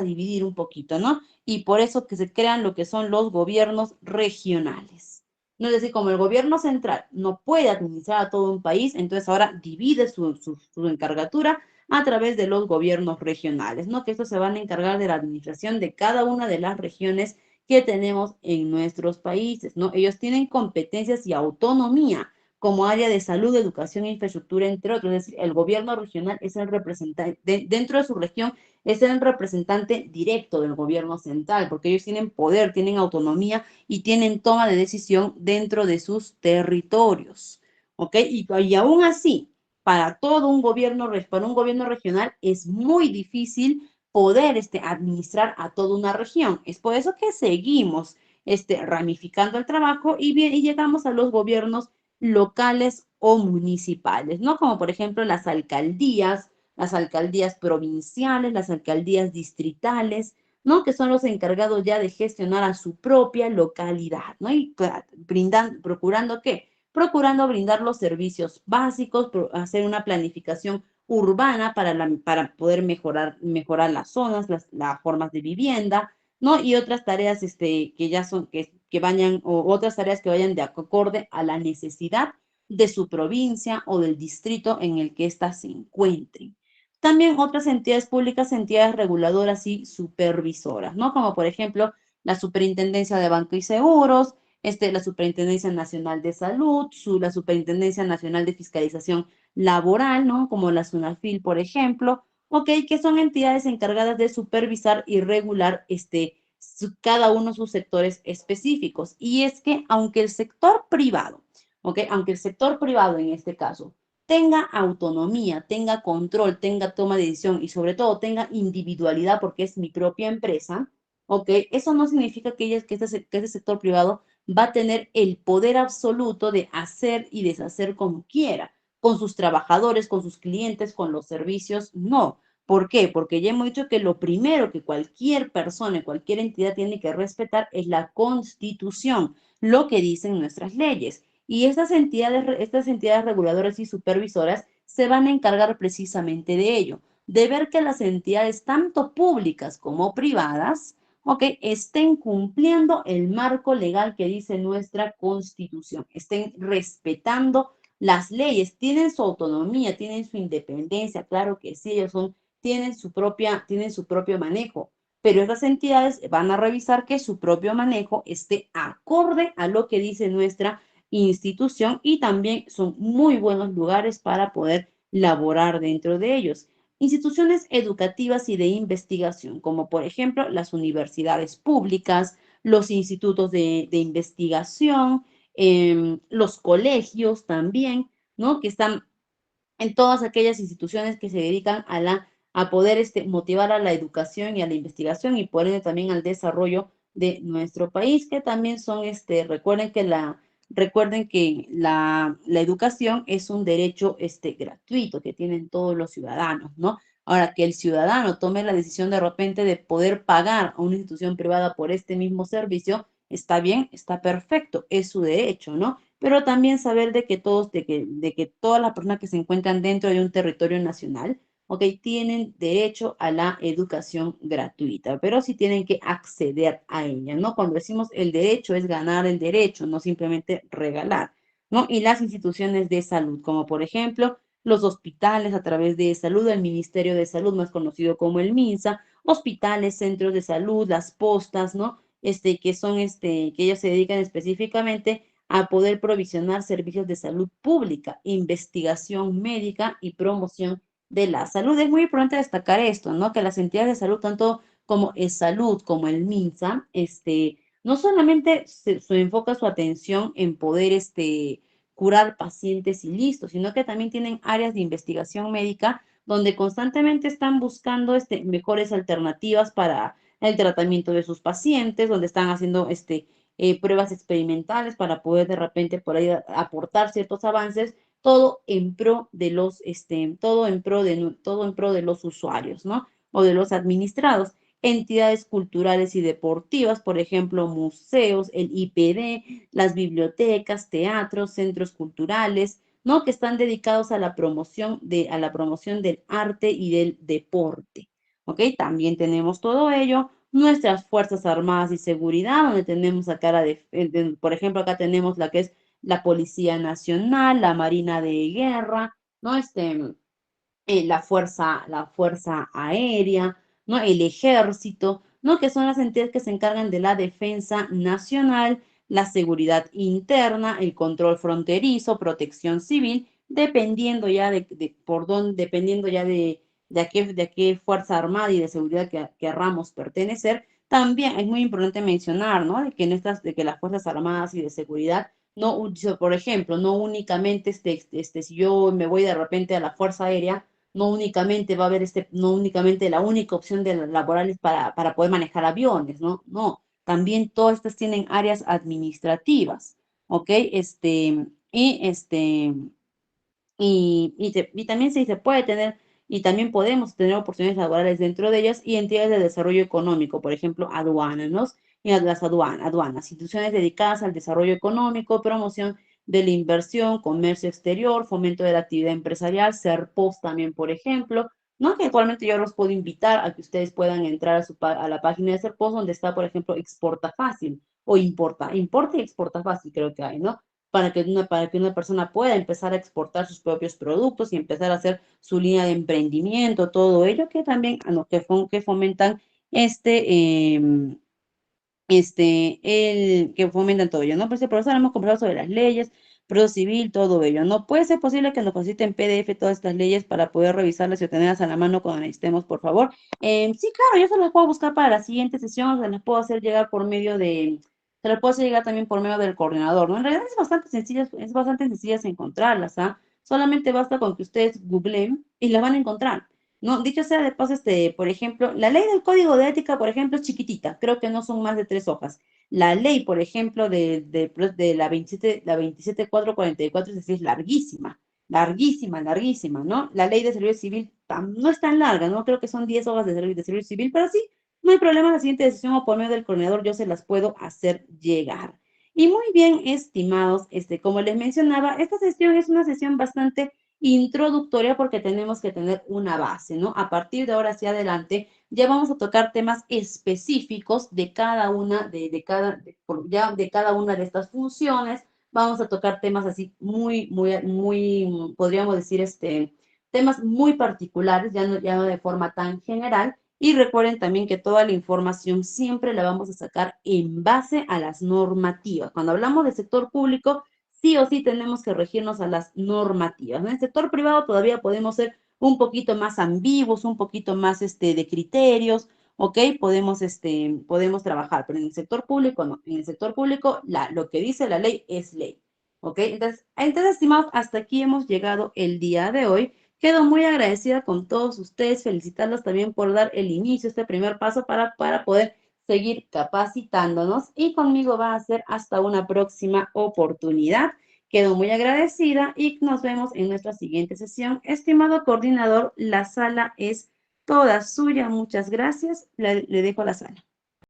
dividir un poquito, ¿no? Y por eso que se crean lo que son los gobiernos regionales. ¿No? Es decir, como el gobierno central no puede administrar a todo un país, entonces ahora divide su encargatura a través de los gobiernos regionales, ¿no? Que estos se van a encargar de la administración de cada una de las regiones que tenemos en nuestros países, ¿no? Ellos tienen competencias y autonomía como área de salud, educación e infraestructura, entre otros. Es decir, el gobierno regional es el representante, dentro de su región, es el representante directo del gobierno central, porque ellos tienen poder, tienen autonomía y tienen toma de decisión dentro de sus territorios, ¿ok? Y aún así, para un gobierno regional es muy difícil poder administrar a toda una región. Es por eso que seguimos ramificando el trabajo y llegamos a los gobiernos locales o municipales, ¿no? Como por ejemplo las alcaldías provinciales, las alcaldías distritales, ¿no? Que son los encargados ya de gestionar a su propia localidad, ¿no? Y procurando ¿qué? Procurando brindar los servicios básicos, hacer una planificación urbana para poder mejorar las zonas, las formas de vivienda, ¿no? Y otras tareas que ya son, que vayan, o otras tareas que vayan de acorde a la necesidad de su provincia o del distrito en el que ésta se encuentre. También otras entidades públicas, entidades reguladoras y supervisoras, ¿no? Como por ejemplo la Superintendencia de Banco y Seguros, la Superintendencia Nacional de Salud, la Superintendencia Nacional de Fiscalización Laboral, ¿no? Como la SUNAFIL, por ejemplo, ¿ok? Que son entidades encargadas de supervisar y regular cada uno de sus sectores específicos. Y es que aunque el sector privado, ¿ok? Aunque el sector privado en este caso tenga autonomía, tenga control, tenga toma de decisión y sobre todo tenga individualidad porque es mi propia empresa, ¿ok? Eso no significa que este sector privado va a tener el poder absoluto de hacer y deshacer como quiera, con sus trabajadores, con sus clientes, con los servicios, no. ¿Por qué? Porque ya hemos dicho que lo primero que cualquier persona, cualquier entidad tiene que respetar es la Constitución, lo que dicen nuestras leyes. Y estas entidades reguladoras y supervisoras se van a encargar precisamente de ello, de ver que las entidades, tanto públicas como privadas, ¿ok? Estén cumpliendo el marco legal que dice nuestra Constitución, estén respetando las leyes, tienen su autonomía, tienen su independencia, claro que sí, tienen su propio manejo, pero estas entidades van a revisar que su propio manejo esté acorde a lo que dice nuestra institución y también son muy buenos lugares para poder laborar dentro de ellos. Instituciones educativas y de investigación, como por ejemplo las universidades públicas, los institutos de investigación, los colegios también, ¿no? Que están en todas aquellas instituciones que se dedican a poder motivar a la educación y a la investigación y por ende también al desarrollo de nuestro país, que también son, recuerden que la educación es un derecho gratuito que tienen todos los ciudadanos, ¿no? Ahora, que el ciudadano tome la decisión de repente de poder pagar a una institución privada por este mismo servicio, está bien, está perfecto, es su derecho, ¿no? Pero también saber de que de que todas las personas que se encuentran dentro de un territorio nacional, ¿ok? Tienen derecho a la educación gratuita, pero sí tienen que acceder a ella, ¿no? Cuando decimos el derecho es ganar el derecho, no simplemente regalar, ¿no? Y las instituciones de salud, como por ejemplo los hospitales a través de salud, el Ministerio de Salud, más conocido como el MINSA, hospitales, centros de salud, las postas, ¿no? Que ellos se dedican específicamente a poder provisionar servicios de salud pública, investigación médica y promoción de la salud. Es muy importante destacar esto, ¿no? Que las entidades de salud, tanto como el Salud como el MINSA, no solamente se enfoca su atención en poder, curar pacientes y listo, sino que también tienen áreas de investigación médica donde constantemente están buscando, mejores alternativas para el tratamiento de sus pacientes, donde están haciendo, pruebas experimentales para poder de repente por ahí aportar ciertos avances, todo en pro de todo en pro de los usuarios, ¿no? O de los administrados. Entidades culturales y deportivas, por ejemplo, museos, el IPD, las bibliotecas, teatros, centros culturales, ¿no? Que están dedicados a a la promoción del arte y del deporte, ¿ok? También tenemos todo ello. Nuestras Fuerzas Armadas y Seguridad, donde tenemos acá, por ejemplo, acá tenemos la que es la Policía Nacional, la Marina de Guerra, ¿no? La Fuerza Aérea, ¿no? El Ejército, ¿no? Que son las entidades que se encargan de la defensa nacional, la seguridad interna, el control fronterizo, protección civil, dependiendo ya dependiendo ya de a qué Fuerza Armada y de seguridad que querramos pertenecer. También es muy importante mencionar, ¿no? De que las Fuerzas Armadas y de seguridad no, por ejemplo, no únicamente si yo me voy de repente a la Fuerza Aérea, no únicamente va a haber no únicamente la única opción de laborales para poder manejar aviones, ¿no? No, también todas estas tienen áreas administrativas, ¿ok? Y este, y también se puede tener, y también podemos tener oportunidades laborales dentro de ellas y entidades de desarrollo económico, por ejemplo, aduanas, ¿no? Y las aduanas, instituciones dedicadas al desarrollo económico, promoción de la inversión, comercio exterior, fomento de la actividad empresarial, SERPOS también, por ejemplo, ¿no? Que actualmente yo los puedo invitar a que ustedes puedan entrar a la página de SERPOS, donde está, por ejemplo, Exporta Fácil o Importa y Exporta Fácil, creo que hay, ¿no? Para que una persona pueda empezar a exportar sus propios productos y empezar a hacer su línea de emprendimiento, todo ello que también, que fomentan que fomentan todo ello, ¿no? Pues, por eso hemos conversado sobre las leyes, proceso civil, todo ello. No puede ser posible que nos faciliten PDF todas estas leyes para poder revisarlas y tenerlas a la mano cuando necesitemos, por favor. Sí, claro, yo se las puedo buscar para la siguiente sesión, se las puedo hacer llegar se las puedo hacer llegar también por medio del coordinador, ¿no? En realidad es bastante sencillas encontrarlas, ¿ah? Solamente basta con que ustedes googleen y las van a encontrar. No, dicho sea de paso, por ejemplo, la ley del código de ética, por ejemplo, es chiquitita, creo que no son más de 3 hojas. La ley, por ejemplo, de la 27444, es larguísima, larguísima, larguísima, ¿no? La ley de servicio civil no es tan larga, ¿no? Creo que son 10 hojas de servicio civil, pero sí, no hay problema, la siguiente decisión o por medio del coordinador yo se las puedo hacer llegar. Y muy bien, estimados, como les mencionaba, esta sesión es una sesión bastante introductoria porque tenemos que tener una base, ¿no? A partir de ahora hacia adelante ya vamos a tocar temas específicos de cada una de cada una de estas funciones. Vamos a tocar temas así muy, muy, muy, podríamos decir, temas muy particulares, ya no de forma tan general. Y recuerden también que toda la información siempre la vamos a sacar en base a las normativas. Cuando hablamos del sector público, sí o sí tenemos que regirnos a las normativas, ¿no? En el sector privado todavía podemos ser un poquito más ambiguos, un poquito más de criterios, ¿ok? Podemos trabajar, pero en el sector público no. En el sector público lo que dice la ley es ley, ¿ok? Entonces, estimados, hasta aquí hemos llegado el día de hoy. Quedo muy agradecida con todos ustedes, felicitarlos también por dar el inicio, este primer paso para poder seguir capacitándonos y conmigo va a ser hasta una próxima oportunidad. Quedo muy agradecida y nos vemos en nuestra siguiente sesión. Estimado coordinador, la sala es Toda suya, muchas gracias. Le dejo la sala.